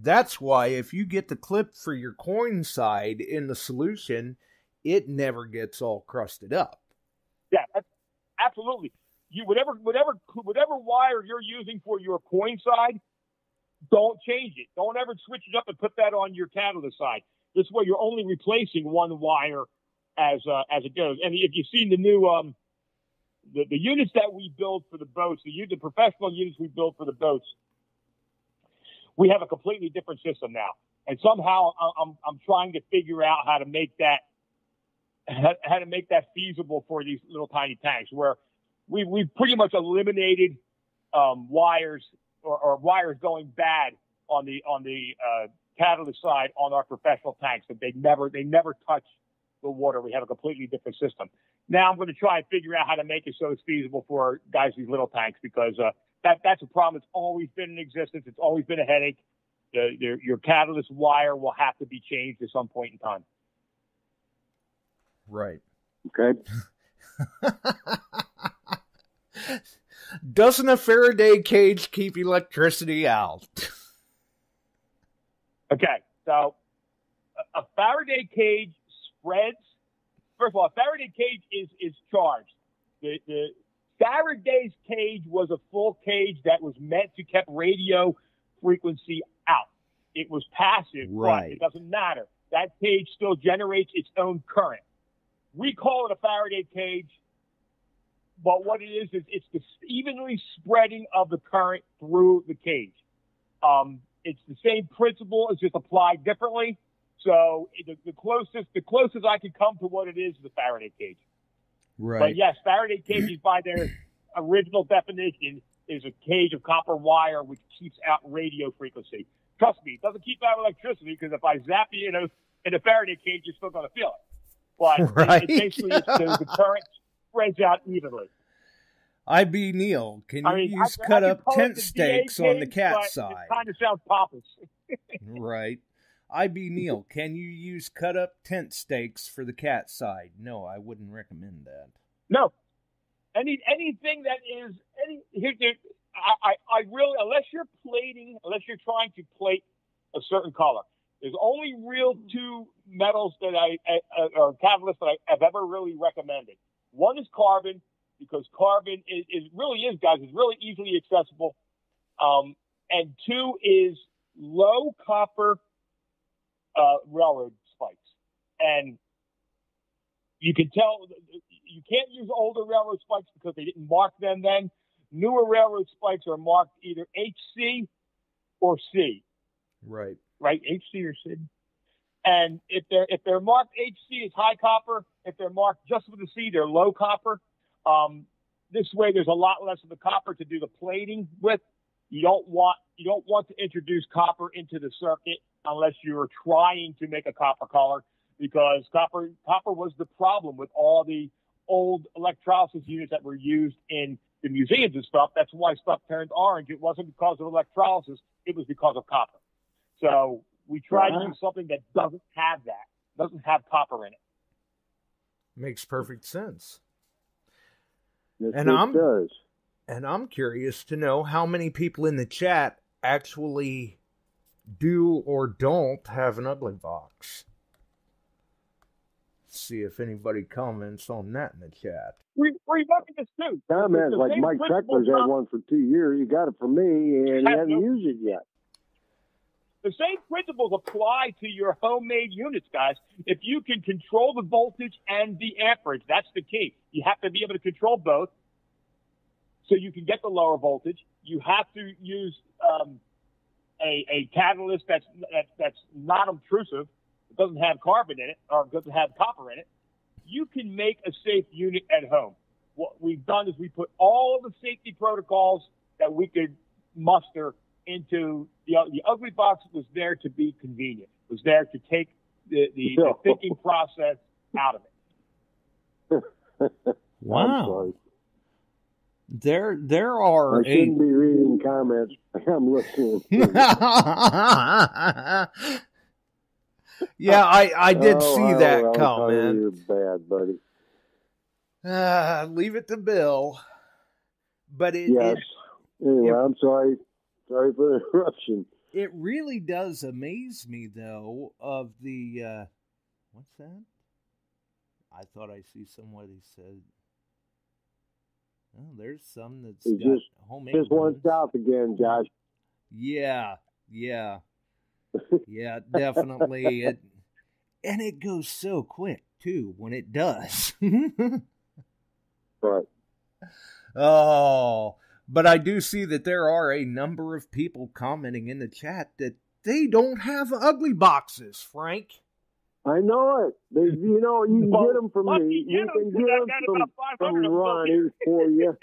Speaker 7: That's why if you get the clip for your coin side in the solution, it never gets all crusted up.
Speaker 8: Yeah, absolutely. Whatever wire you're using for your coin side, don't change it. Don't ever switch it up and put that on your catalyst side. This way you're only replacing one wire as it goes. And if you've seen the new the units that we build for the boats, the professional units we build for the boats, we have a completely different system now. And somehow I'm trying to figure out how to make that feasible for these little tiny tanks, where we've pretty much eliminated wires or wires going bad on the catalyst side on our professional tanks. That they never touch the water. We have a completely different system. Now I'm going to try and figure out how to make it so it's feasible for guys with these little tanks, because that's a problem that's always been in existence. It's always been a headache. Your catalyst wire will have to be changed at some point in time.
Speaker 7: Right.
Speaker 9: Okay.
Speaker 7: Doesn't a Faraday cage keep electricity out?
Speaker 8: Okay, so a Faraday cage spreads. First of all, a Faraday cage is charged. The Faraday's cage was a full cage that was meant to keep radio frequency out. It was passive,
Speaker 7: right?
Speaker 8: But it doesn't matter. That cage still generates its own current. We call it a Faraday cage, but what it is it's the evenly spreading of the current through the cage. It's the same principle, it's just applied differently. So the closest I could come to what it is a Faraday cage.
Speaker 7: Right.
Speaker 8: But yes, Faraday cages by their original definition is a cage of copper wire which keeps out radio frequency. Trust me, it doesn't keep out electricity, because if I zap you in a Faraday cage, you're still going to feel it. But
Speaker 7: right.
Speaker 8: it basically the current spreads out evenly.
Speaker 7: I.B. Neil, can you use cut-up tent stakes on the cat side?
Speaker 8: It kind of sounds pompous.
Speaker 7: Right. I.B. Neil, can you use cut-up tent stakes for the cat side? No, I wouldn't recommend that.
Speaker 8: No. Anything that is I really, unless you're trying to plate a certain color, there's only real two metals that or catalysts that I have ever really recommended. One is carbon, because carbon is really easily accessible. And two is low copper railroad spikes. And you can tell you can't use older railroad spikes because they didn't mark them then. Newer railroad spikes are marked either HC or C.
Speaker 7: Right.
Speaker 8: Right, HC or C. And if they're marked HC, it's high copper. If they're marked just with a C, they're low copper. This way, there's a lot less of the copper to do the plating with. You don't want to introduce copper into the circuit unless you're trying to make a copper color, because copper was the problem with all the old electrolysis units that were used in the museums and stuff. That's why stuff turned orange. It wasn't because of electrolysis. It was because of copper. So we try to use something that doesn't have copper in it.
Speaker 7: Makes perfect sense.
Speaker 9: Yes, it does.
Speaker 7: And I'm curious to know how many people in the chat actually do or don't have an ugly box. See if anybody comments on that in the chat.
Speaker 8: We're looking at this too.
Speaker 9: Comments like Mike Treckler's had one for 2 years. He got it from me, and he hasn't used it yet.
Speaker 8: The same principles apply to your homemade units, guys. If you can control the voltage and the amperage, that's the key. You have to be able to control both so you can get the lower voltage. You have to use a catalyst that's not obtrusive. It doesn't have carbon in it or doesn't have copper in it. You can make a safe unit at home. What we've done is we put all of the safety protocols that we could muster into the ugly box. Was there to be convenient. Was there to take the thinking process out of it.
Speaker 7: Wow. There are.
Speaker 9: I shouldn't be reading comments. I'm listening.
Speaker 7: Yeah, I did see that comment.
Speaker 9: You're bad, buddy.
Speaker 7: Leave it to Bill. But
Speaker 9: yes. Anyway, I'm sorry. Sorry for the interruption.
Speaker 7: It really does amaze me, though, of the, what's that? I thought I see somebody said, oh, there's some that's got homemade
Speaker 9: just one south again, Josh.
Speaker 7: Yeah, definitely. And it goes so quick, too, when it does.
Speaker 9: Right.
Speaker 7: Oh, but I do see that there are a number of people commenting in the chat that they don't have ugly boxes, Frank.
Speaker 9: I know it. You can get them from me. You can get them from Ronnie for you.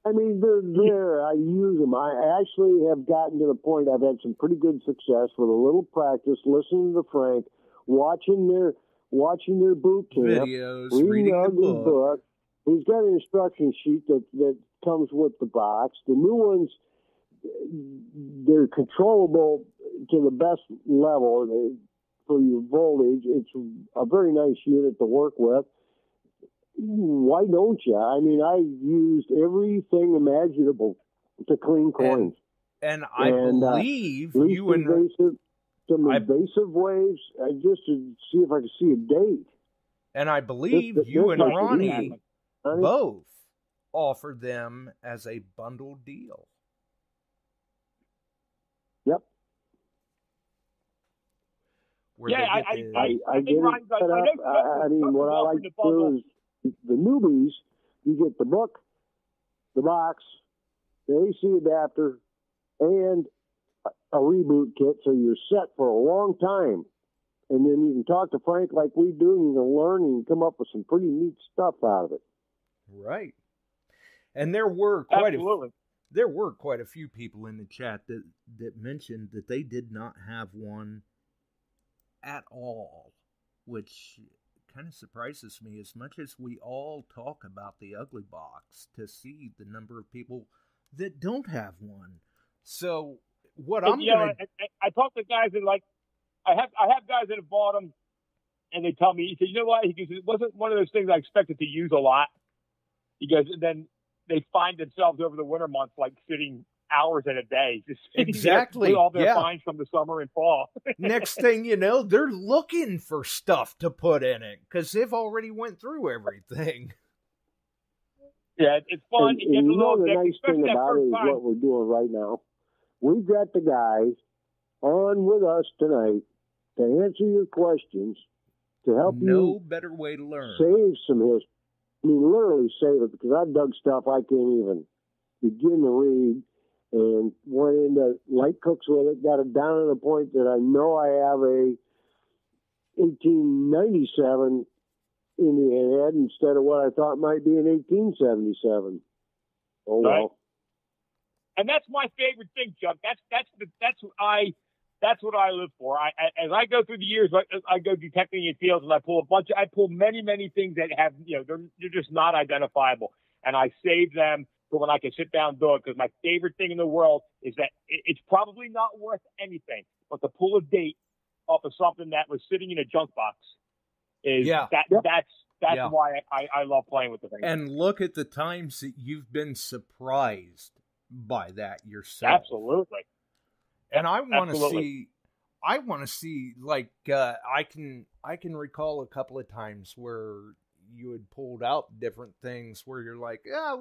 Speaker 9: I mean, they're there. I use them. I actually have gotten to the point I've had some pretty good success with a little practice, listening to Frank, watching their boot camp,
Speaker 7: videos, reading the book.
Speaker 9: He's got an instruction sheet that comes with the box. The new ones, they're controllable to the best level for your voltage. It's a very nice unit to work with. Why don't you? I mean, I used everything imaginable to clean coins.
Speaker 7: And I believe you and
Speaker 9: some invasive waves, just to see if I could see a date.
Speaker 7: And I believe you and Ronnie both offered them as a bundle deal.
Speaker 9: Yep.
Speaker 8: I
Speaker 9: get it set up. I mean, what I like to do is the newbies, you get the book, the box, the AC adapter, and a reboot kit, so you're set for a long time. And then you can talk to Frank like we do, and you can learn and come up with some pretty neat stuff out of it.
Speaker 7: Right. And there were quite a few people in the chat that mentioned that they did not have one at all, which kind of surprises me, as much as we all talk about the ugly box, to see the number of people that don't have one. So
Speaker 8: I talk to guys that I have guys that have bought them, and they tell me, he said, you know what? He goes, it wasn't one of those things I expected to use a lot. He goes, and then they find themselves over the winter months sitting hours in a day, just
Speaker 7: exactly
Speaker 8: with all their finds from the summer and fall.
Speaker 7: Next thing you know, they're looking for stuff to put in it because they've already went through everything.
Speaker 9: Yeah, it's fun. And the nice thing about it is what we're doing right now. We've got the guys on with us tonight to answer your questions, to help
Speaker 7: you. No better way to learn.
Speaker 9: Save some history. I mean, literally save it, because I've dug stuff I can't even begin to read, and went into light cooks with it, got it down to the point that I know I have a 1897 in the head instead of what I thought might be an 1877. Oh, right. Well.
Speaker 8: And that's my favorite thing, Chuck. That's what I live for. As I go through the years, I go detecting in fields, and I pull many things that have, they're just not identifiable, and I save them for when I can sit down and do it. Because my favorite thing in the world is that it's probably not worth anything, but to pull a date off of something that was sitting in a junk box that's why I love playing with the thing.
Speaker 7: And look at the times that you've been surprised by that yourself.
Speaker 8: Absolutely.
Speaker 7: And I want to see, like, I can recall a couple of times where you had pulled out different things where you're like, there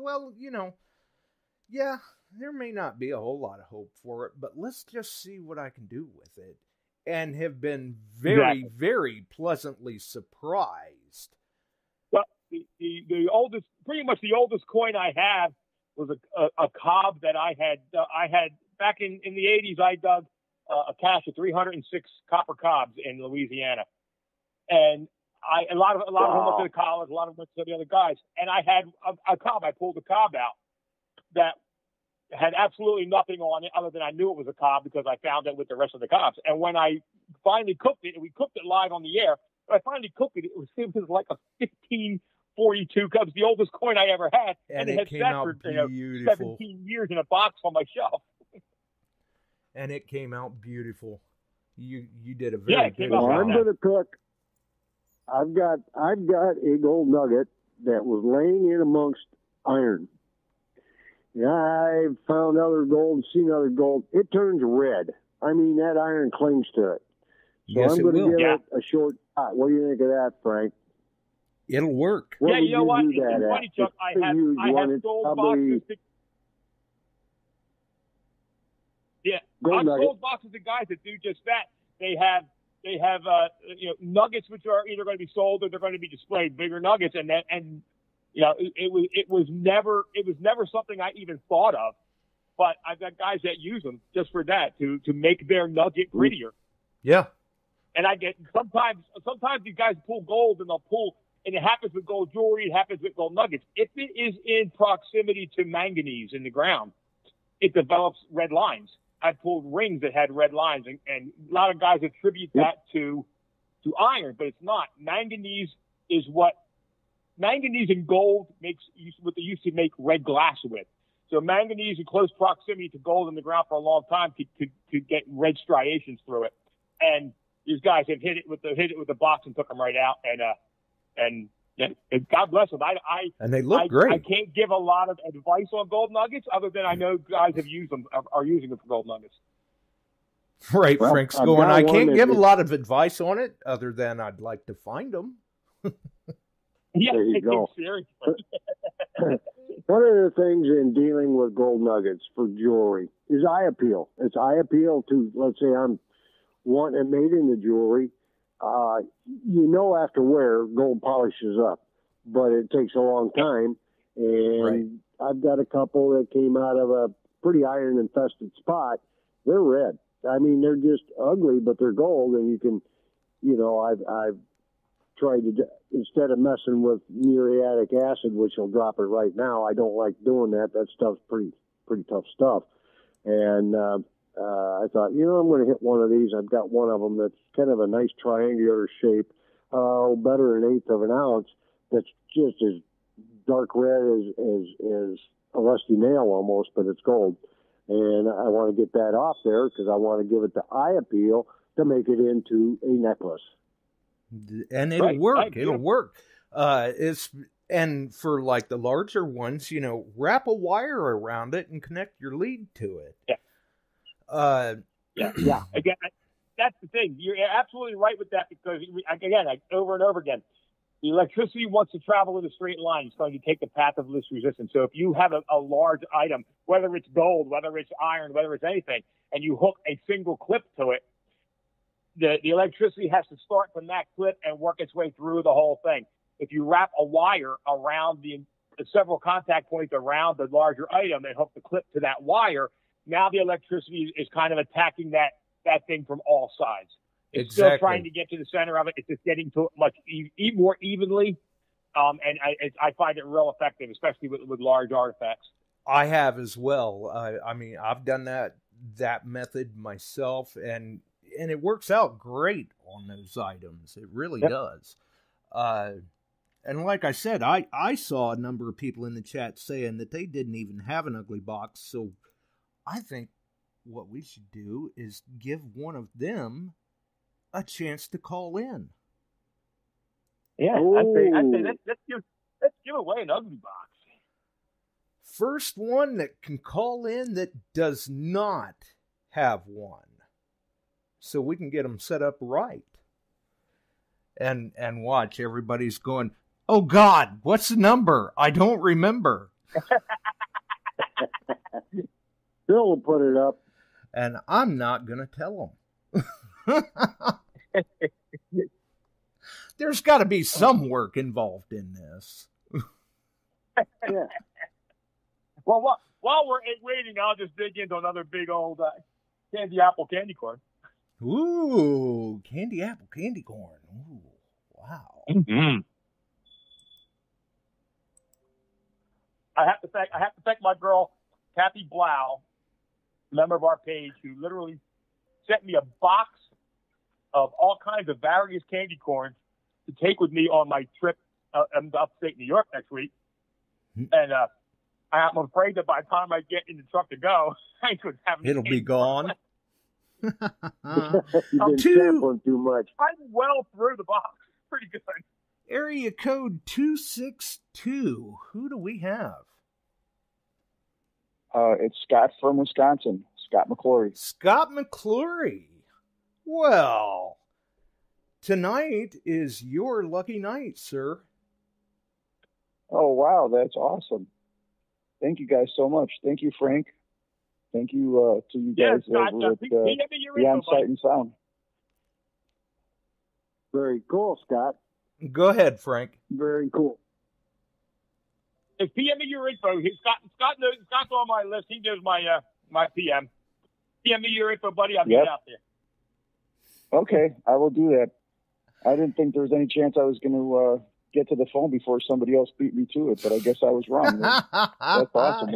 Speaker 7: may not be a whole lot of hope for it, but let's just see what I can do with it. And have been very, very pleasantly surprised.
Speaker 8: Well, the oldest, pretty much the oldest coin I have was a cob that I had back in the 80s. I dug a cache of 306 copper cobs in Louisiana, and a lot of them went to the college, a lot of them went to the other guys, and I had a cob. I pulled a cob out that had absolutely nothing on it other than I knew it was a cob because I found it with the rest of the cobs. And when I finally cooked it, and we cooked it live on the air, when I finally cooked it, it was like a 1542 cubs, the oldest coin I ever had,
Speaker 7: and
Speaker 8: it
Speaker 7: had
Speaker 8: came
Speaker 7: out
Speaker 8: for
Speaker 7: beautiful.
Speaker 8: 17 years in a box on my shelf.
Speaker 7: And it came out beautiful. You did a very good job.
Speaker 9: I'm going to cook. I've got a gold nugget that was laying in amongst iron. And I've found other gold, seen other gold. It turns red. I mean, that iron clings to it. So
Speaker 7: yes,
Speaker 9: I'm going to give
Speaker 8: it
Speaker 9: a short shot. What do you think of that, Frank?
Speaker 7: It'll work.
Speaker 8: Yeah, you know what? It's funny, Chuck. I have gold boxes. Gold boxes of guys that do just that. They have they have nuggets which are either going to be sold or they're going to be displayed, bigger nuggets, and it was never something I even thought of. But I've got guys that use them just for that, to make their nugget prettier.
Speaker 7: Yeah.
Speaker 8: And I get sometimes these guys pull gold, and and it happens with gold jewelry, it happens with gold nuggets. If it is in proximity to manganese in the ground, it develops red lines. I pulled rings that had red lines, and a lot of guys attribute that to iron, but it's not. Manganese and gold makes what they used to make red glass with. So manganese in close proximity to gold in the ground for a long time could get red striations through it. And these guys have hit it with the box and took them right out. And God bless them.
Speaker 7: And they look great.
Speaker 8: I can't give a lot of advice on gold nuggets, other than I know guys have used them, are using them for gold nuggets.
Speaker 7: Right, well, Frank's going, I can't give a lot of advice on it, other than I'd like to find them.
Speaker 8: Yeah,
Speaker 9: there you go.
Speaker 8: Seriously.
Speaker 9: One of the things in dealing with gold nuggets for jewelry is eye appeal. It's eye appeal to, let's say I'm wanting it made into jewelry. After wear, gold polishes up, but it takes a long time. And right. I've got a couple that came out of a pretty iron-infested spot. They're red. I mean, they're just ugly, but they're gold, and you can, I've tried to, instead of messing with muriatic acid, which will drop it right now, I don't like doing that. That stuff's pretty tough stuff. And I thought, I'm going to hit one of these. I've got one of them that's kind of a nice triangular shape, better an eighth of an ounce, that's just as dark red as a rusty nail almost, but it's gold. And I want to get that off there because I want to give it the eye appeal to make it into a necklace.
Speaker 7: And it'll work. Right. It'll work. And for like the larger ones, wrap a wire around it and connect your lead to it.
Speaker 8: Yeah. Yeah. Again, that's the thing. You're absolutely right with that, because again, over and over again, the electricity wants to travel in a straight line. It's going to take the path of least resistance. So if you have a large item, whether it's gold, whether it's iron, whether it's anything, and you hook a single clip to it, the electricity has to start from that clip and work its way through the whole thing. If you wrap a wire around the several contact points around the larger item and hook the clip to that wire, now the electricity is kind of attacking that thing from all sides. It's still trying to get to the center of it. It's just getting to it much more evenly. And I find it real effective, especially with large artifacts.
Speaker 7: I have as well. I've done that method myself, and it works out great on those items. It really does. And like I said, I saw a number of people in the chat saying that they didn't even have an ugly box. So I think what we should do is give one of them a chance to call in.
Speaker 8: Yeah, I'd say let's give away an ugly box.
Speaker 7: First one that can call in that does not have one, so we can get them set up right. And watch, everybody's going, oh God, what's the number? I don't remember.
Speaker 9: Bill will put it up.
Speaker 7: And I'm not going to tell them. There's got to be some work involved in this.
Speaker 9: Yeah.
Speaker 8: Well, while we're waiting, I'll just dig into another big old candy apple candy corn.
Speaker 7: Ooh, candy apple candy corn. Ooh, wow.
Speaker 8: Mm-hmm. I have to thank my girl Kathy Blau, member of our page, who literally sent me a box of all kinds of various candy corns to take with me on my trip upstate New York next week. And I'm afraid that by the time I get in the truck to go, I could have
Speaker 7: it'll be gone.
Speaker 9: You've been sampling too much.
Speaker 8: I'm well through the box. Pretty good.
Speaker 7: Area code 262. Who do we have?
Speaker 10: It's Scott from Wisconsin. Scott McClory.
Speaker 7: Scott McClory. Well, tonight is your lucky night, sir.
Speaker 10: Oh, wow. That's awesome. Thank you guys so much. Thank you, Frank. Thank you to you guys over at Beyond Sight and Sound.
Speaker 9: Very cool, Scott.
Speaker 7: Go ahead, Frank.
Speaker 9: Very cool.
Speaker 8: If PM me your info, Scott's on my list. He knows my PM. PM me your info, buddy. I'll get out there.
Speaker 10: Okay, I will do that. I didn't think there was any chance I was going to get to the phone before somebody else beat me to it, but I guess I was wrong. That's awesome.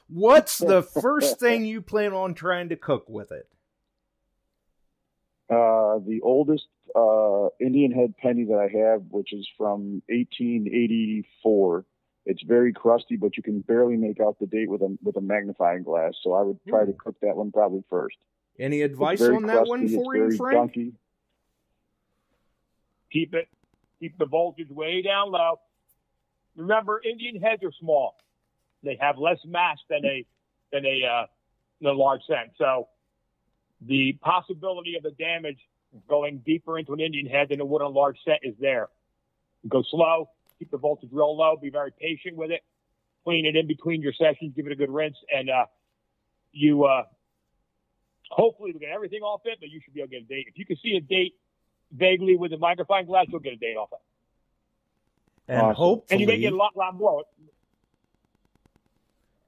Speaker 7: What's the first thing you plan on trying to cook with it?
Speaker 10: The oldest Indian head penny that I have, which is from 1884. It's very crusty, but you can barely make out the date with a magnifying glass. So I would try to cook that one probably first.
Speaker 7: Any advice on that one for you, Frank?
Speaker 10: Dunky.
Speaker 8: Keep the voltage way down low. Remember, Indian heads are small. They have less mass than a large cent. So the possibility of the damage going deeper into an Indian head than it would a large set is there. Go slow, keep the voltage real low, be very patient with it, clean it in between your sessions, give it a good rinse, and you hopefully will get everything off it, but you should be able to get a date. If you can see a date vaguely with a magnifying glass, you'll get a date off it.
Speaker 7: And hopefully,
Speaker 8: and you may get a lot more.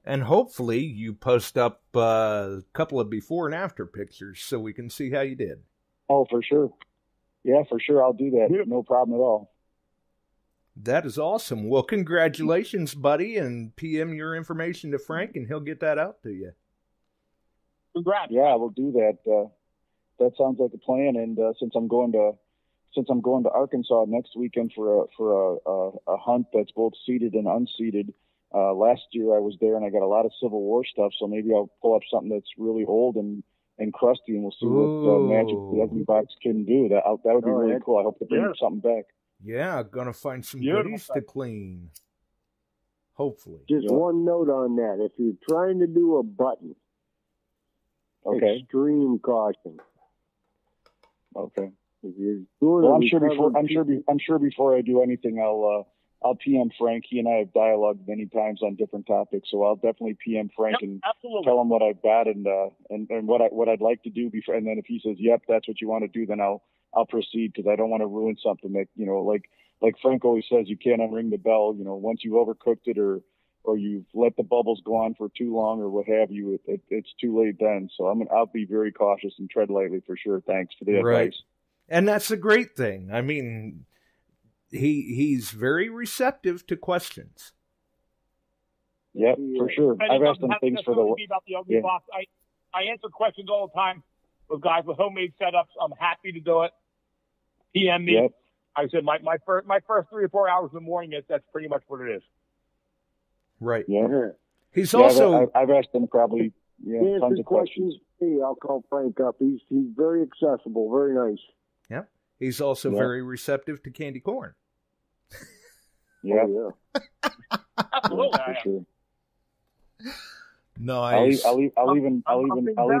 Speaker 7: And hopefully you post up a couple of before and after pictures so we can see how you did.
Speaker 10: Oh, for sure. Yeah, for sure. I'll do that. No problem at all.
Speaker 7: That is awesome. Well, congratulations, buddy, and PM your information to Frank, and he'll get that out to you.
Speaker 8: Congrats.
Speaker 10: Yeah, we'll do that. That sounds like a plan. And since I'm going to Arkansas next weekend for a hunt that's both seeded and unseeded. Last year I was there and I got a lot of Civil War stuff, so maybe I'll pull up something that's really old and crusty, and we'll see what magic the Ugly Box can do. That would be really cool. I hope to bring something back.
Speaker 7: Yeah, gonna find some goodies to clean. Hopefully.
Speaker 9: Just one note on that. If you're trying to do a button, extreme caution.
Speaker 10: Okay.
Speaker 9: If you're doing
Speaker 10: I'm sure before I do anything, I'll PM Frank. He and I have dialogued many times on different topics, so I'll definitely PM Frank and tell him what I've got and what I'd like to do before. And then if he says, "Yep, that's what you want to do," then I'll proceed, because I don't want to ruin something that, like Frank always says, you can't unring the bell. Once you've overcooked it or you've let the bubbles go on for too long or what have you, it's too late then. So I'll be very cautious and tread lightly for sure. Thanks for the advice.
Speaker 7: And that's a great thing. I mean, he's very receptive to questions.
Speaker 10: Yep, for sure. I've asked him things for
Speaker 8: about the ugly box. I answer questions all the time with guys with homemade setups. I'm happy to do it. PM me.
Speaker 10: Yep.
Speaker 8: I said my first 3 or 4 hours in the morning. That's pretty much what it is.
Speaker 7: Right.
Speaker 10: Yeah.
Speaker 7: He's also.
Speaker 10: I've asked him probably tons of questions.
Speaker 9: I'll call Frank up. He's very accessible, very nice.
Speaker 7: Yeah. He's also very receptive to candy corn.
Speaker 10: Yeah.
Speaker 9: Oh, yeah.
Speaker 8: Absolutely.
Speaker 10: For sure.
Speaker 7: Nice.
Speaker 10: I'll even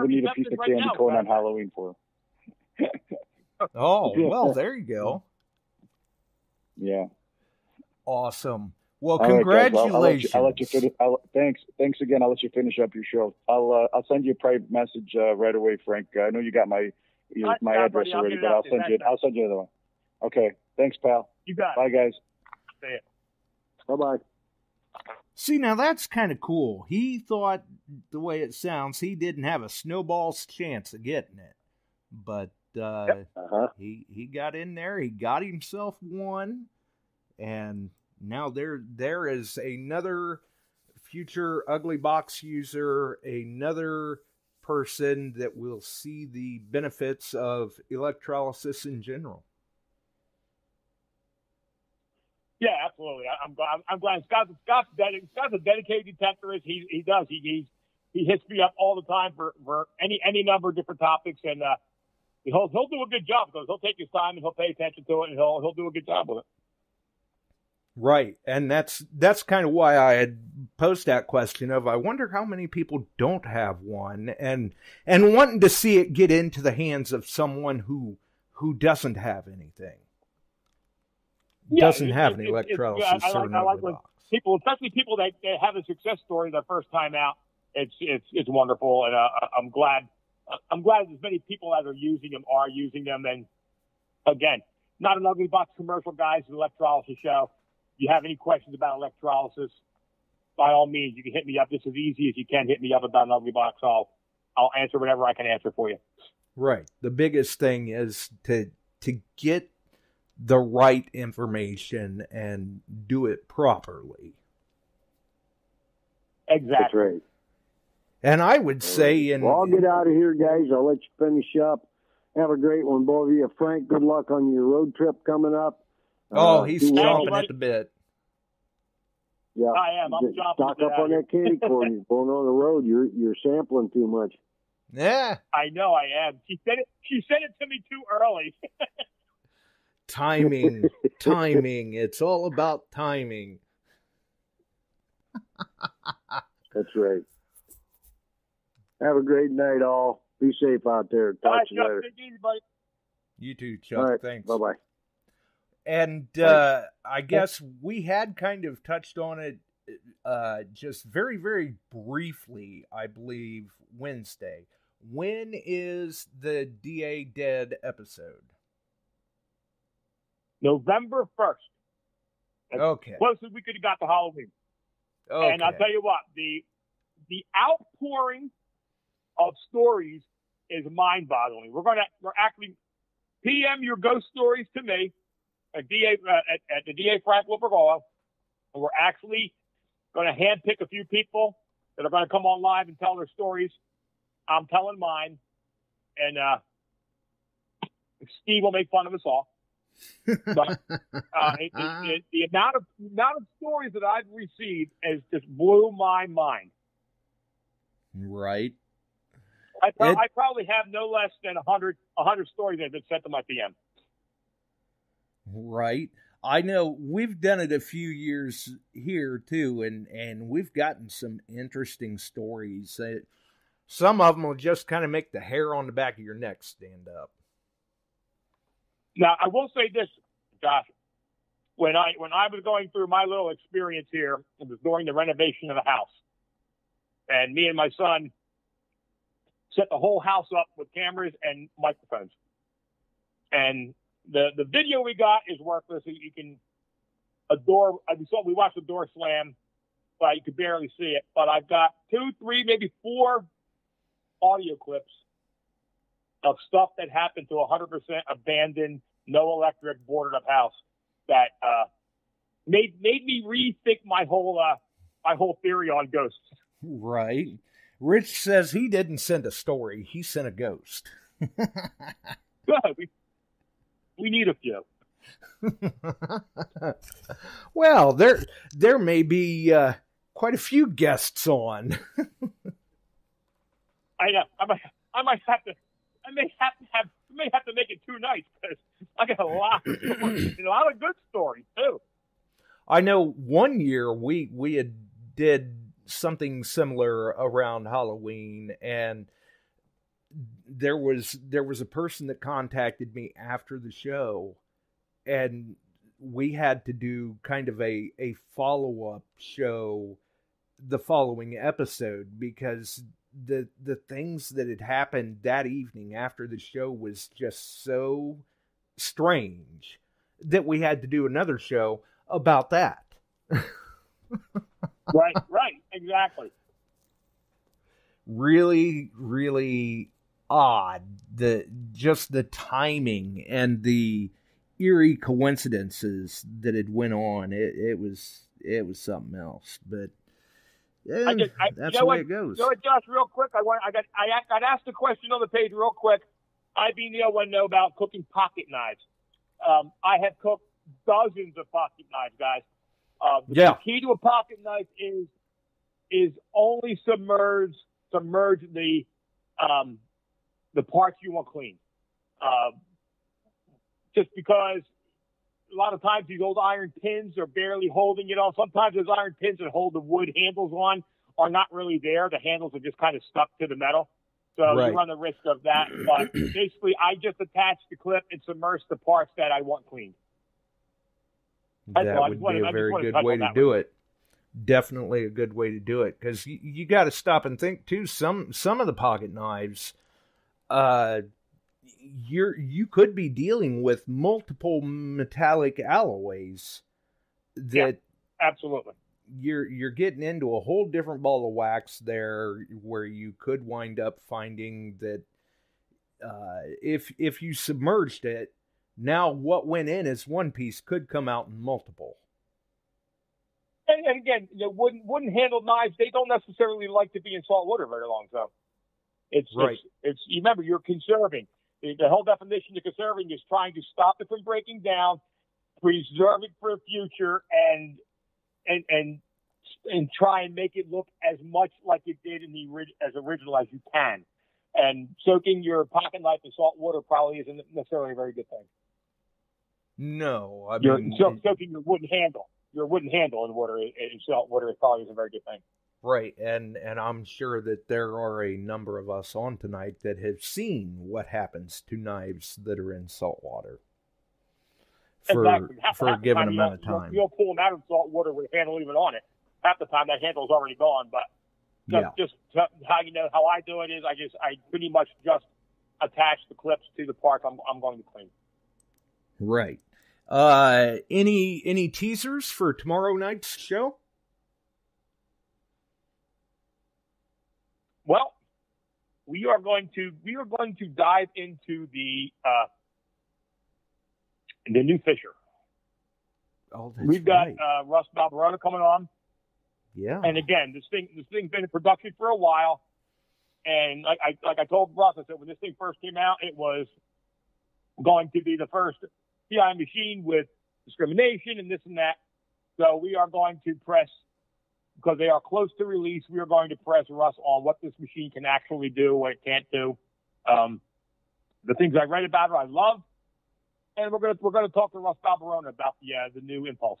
Speaker 10: eat a piece of candy corn on Halloween for him.
Speaker 7: Oh, well, there you go.
Speaker 10: Yeah.
Speaker 7: Awesome. Well,
Speaker 10: all
Speaker 7: congratulations.
Speaker 10: Right, I'll let you finish. Thanks again. I'll let you finish up your show. I'll send you a private message right away, Frank. I know you got my address already, but I'll send you another one. Okay. Thanks, pal.
Speaker 8: You got it.
Speaker 10: Bye, guys.
Speaker 8: See ya.
Speaker 9: Bye-bye.
Speaker 7: See, now that's kind of cool. He thought, the way it sounds, he didn't have a snowball's chance of getting it. But he got in there. He got himself one. And now there is another future Ugly Box user, another person that will see the benefits of electrolysis in general.
Speaker 8: Yeah, absolutely. I'm glad Scott's a dedicated detectorist. He does. He hits me up all the time for any number of different topics, and he'll do a good job, because he'll take his time and he'll pay attention to it, and he'll do a good job with it.
Speaker 7: Right, and that's kind of why I had posed that question of, I wonder how many people don't have one, and wanting to see it get into the hands of someone who doesn't have anything. Doesn't have an electrolysis or an ugly box.
Speaker 8: People, especially people that have a success story their first time out, it's wonderful, and I'm glad as many people that are using them, and Again, not an ugly box commercial, guys. It's an electrolysis show. If you have any questions about electrolysis, by all means, you can hit me up just as easy as you can. Hit me up about an ugly box. I'll answer whatever I can answer for you.
Speaker 7: Right. The biggest thing is to get the right information and do it properly.
Speaker 8: Exactly.
Speaker 9: That's right.
Speaker 7: And I would say...
Speaker 9: Well, I'll get out of here, guys. I'll let you finish up. Have a great one, both of you. Frank, good luck on your road trip coming up.
Speaker 7: He's chomping at the bit.
Speaker 9: Yeah,
Speaker 8: I am. I'm chomping.
Speaker 9: Stock up on that candy corn. You're going on the road. You're sampling too much.
Speaker 7: Yeah.
Speaker 8: I know I am. She said it to me too early.
Speaker 7: Timing. It's all about timing.
Speaker 9: That's right. Have a great night, all. Be safe out there. Talk to you later.
Speaker 7: You too, Chuck.
Speaker 9: All right.
Speaker 7: Thanks.
Speaker 9: Bye-bye.
Speaker 7: And I guess we had kind of touched on it just very, very briefly, I believe, Wednesday. When is the DA Dead episode?
Speaker 8: November 1st.
Speaker 7: Okay.
Speaker 8: Closest we could have got to Halloween.
Speaker 7: Okay.
Speaker 8: And I'll tell you what, the outpouring of stories is mind-boggling. We're actually PM your ghost stories to me at the DA Frank Lopergolo, and we're actually going to handpick a few people that are going to come on live and tell their stories. I'm telling mine, and Steve will make fun of us all. But the amount of stories that I've received has just blew my mind.
Speaker 7: Right.
Speaker 8: I probably have no less than 100 stories that have been sent to my PM.
Speaker 7: Right. I know we've done it a few years here too, and we've gotten some interesting stories. Some of them will just kind of make the hair on the back of your neck stand up.
Speaker 8: Now, I will say this, Josh. When I was going through my little experience here, it was during the renovation of the house. And me and my son set the whole house up with cameras and microphones. And the video we got is worthless. You can we watched the door slam, but you could barely see it. But I've got 2, 3, maybe 4 audio clips of stuff that happened to 100% abandoned, no electric, boarded up house that made me rethink my whole theory on ghosts.
Speaker 7: Right. Rich says he didn't send a story; he sent a ghost.
Speaker 8: Good. We need a few.
Speaker 7: Well, there may be quite a few guests on.
Speaker 8: I know. I may have to make it 2 nights because I got a lot of stories, and a lot of good stories too.
Speaker 7: I know one year we had did something similar around Halloween, and there was a person that contacted me after the show, and we had to do kind of a follow-up show the following episode because the things that had happened that evening after the show was just so strange that we had to do another show about that.
Speaker 8: Right, exactly.
Speaker 7: Really, really odd. Just the timing and the eerie coincidences that had went on. It was something else, but that's the way it goes.
Speaker 8: You know what, Josh, real quick, I got asked a question on the page real quick. IB Neil want to know about cooking pocket knives. I have cooked dozens of pocket knives, guys. The key to a pocket knife is only submerge the parts you want clean. Just because a lot of times these old iron pins are barely holding it on. Sometimes those iron pins that hold the wood handles on are not really there. The handles are just kind of stuck to the metal. So you run the risk of that. But basically, I just attach the clip and submerge the parts that I want cleaned.
Speaker 7: That would be a very good way to do it. Definitely a good way to do it, because you got to stop and think too. Some of the pocket knives, you could be dealing with multiple metallic alloys that
Speaker 8: absolutely.
Speaker 7: You're getting into a whole different ball of wax there, where you could wind up finding that if you submerged it, now what went in as one piece could come out in multiple.
Speaker 8: And again, wooden handled knives, they don't necessarily like to be in salt water very long. So it's
Speaker 7: right.
Speaker 8: It's you remember, you're conserving. The whole definition of conserving is trying to stop it from breaking down, preserve it for the future, and try and make it look as much like it did as original as you can. And soaking your pocket knife in salt water probably isn't necessarily a very good thing.
Speaker 7: No, I
Speaker 8: mean, soaking your wooden handle in water in salt water probably isn't a very good thing.
Speaker 7: Right, and I'm sure that there are a number of us on tonight that have seen what happens to knives that are in salt water for a given amount of time.
Speaker 8: You'll pull them out of salt water with a handle even on it. Half the time that handle's already gone, but just how how I do it is I pretty much just attach the clips to the parts I'm going to clean.
Speaker 7: Right. Any teasers for tomorrow night's show?
Speaker 8: Well, we are going to dive into the new Fisher.
Speaker 7: Oh, that's
Speaker 8: We've got
Speaker 7: right.
Speaker 8: Russ Balbarona coming on.
Speaker 7: Yeah.
Speaker 8: And again, this thing's been in production for a while. And like I told Russ, I said when this thing first came out, it was going to be the first PI machine with discrimination and this and that. So we are going to press, because they are close to release, we are going to press Russ on what this machine can actually do, what it can't do. The things I read about it, I love. And we're going to talk to Russ Balbarona about the new Impulse.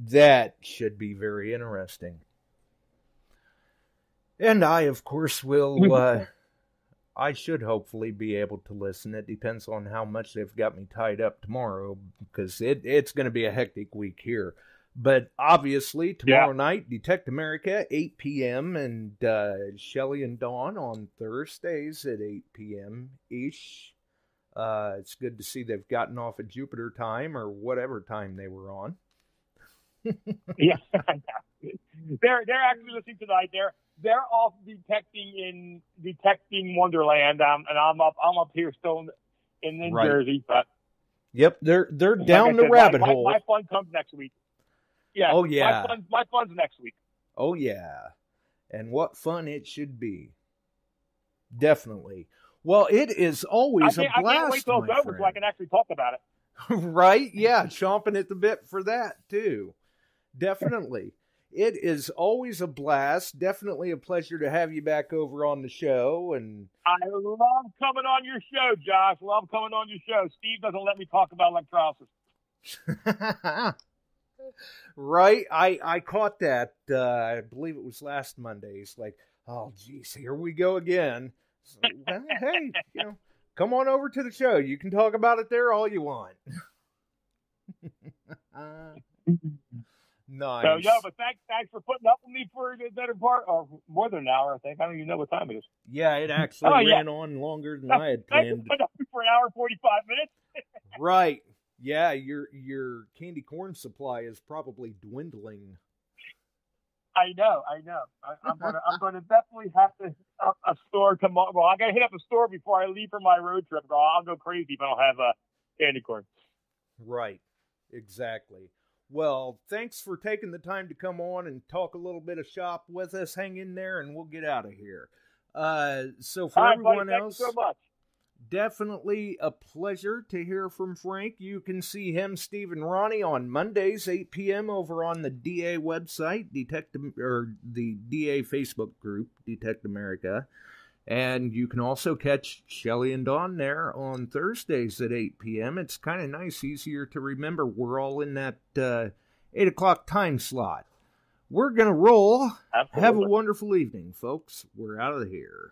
Speaker 7: That should be very interesting. And I, of course, will, I should hopefully be able to listen. It depends on how much they've got me tied up tomorrow, because it's going to be a hectic week here. But obviously, tomorrow night, Detect America, 8 p.m., and Shelley and Dawn on Thursdays at 8 p.m.-ish. It's good to see they've gotten off at Jupiter time, or whatever time they were on.
Speaker 8: Yeah, they're actually listening tonight. They're off detecting Wonderland, and I'm up here still in New Jersey. But
Speaker 7: yep, they're down the rabbit hole.
Speaker 8: My fun comes next week. Yeah.
Speaker 7: Oh yeah.
Speaker 8: My fun's next week.
Speaker 7: Oh yeah, and what fun it should be. Definitely. Well, it is always a blast. I can't wait till it's over so
Speaker 8: I can actually talk about it.
Speaker 7: Right? Yeah, chomping at the bit for that too. Definitely. It is always a blast. Definitely a pleasure to have you back over on the show. And
Speaker 8: I love coming on your show, Josh. Love coming on your show. Steve doesn't let me talk about electrolysis.
Speaker 7: Right? I caught that. I believe it was last Monday. It's like, oh, geez, here we go again. So, well, hey, come on over to the show. You can talk about it there all you want. Nice.
Speaker 8: So, but thanks for putting up with me for the better part, or more than an hour, I think. I don't even know what time it is.
Speaker 7: Yeah, it actually ran on longer than I had planned.
Speaker 8: Thanks for putting up for an hour and 45 minutes.
Speaker 7: Right. Yeah, your candy corn supply is probably dwindling.
Speaker 8: I know. I'm gonna definitely have to a store tomorrow. Well, I gotta hit up a store before I leave for my road trip. I'll go crazy if I don't have candy corn.
Speaker 7: Right. Exactly. Well, thanks for taking the time to come on and talk a little bit of shop with us. Hang in there, and we'll get out of here. So for everyone else,
Speaker 8: thanks so much.
Speaker 7: Definitely a pleasure to hear from Frank. You can see him, Steve, and Ronnie on Mondays, 8 p.m. over on the DA website, the DA Facebook group, Detect America. And you can also catch Shelley and Dawn there on Thursdays at 8 p.m. It's kind of nice, easier to remember. We're all in that 8 o'clock time slot. We're going to roll. Absolutely. Have a wonderful evening, folks. We're out of here.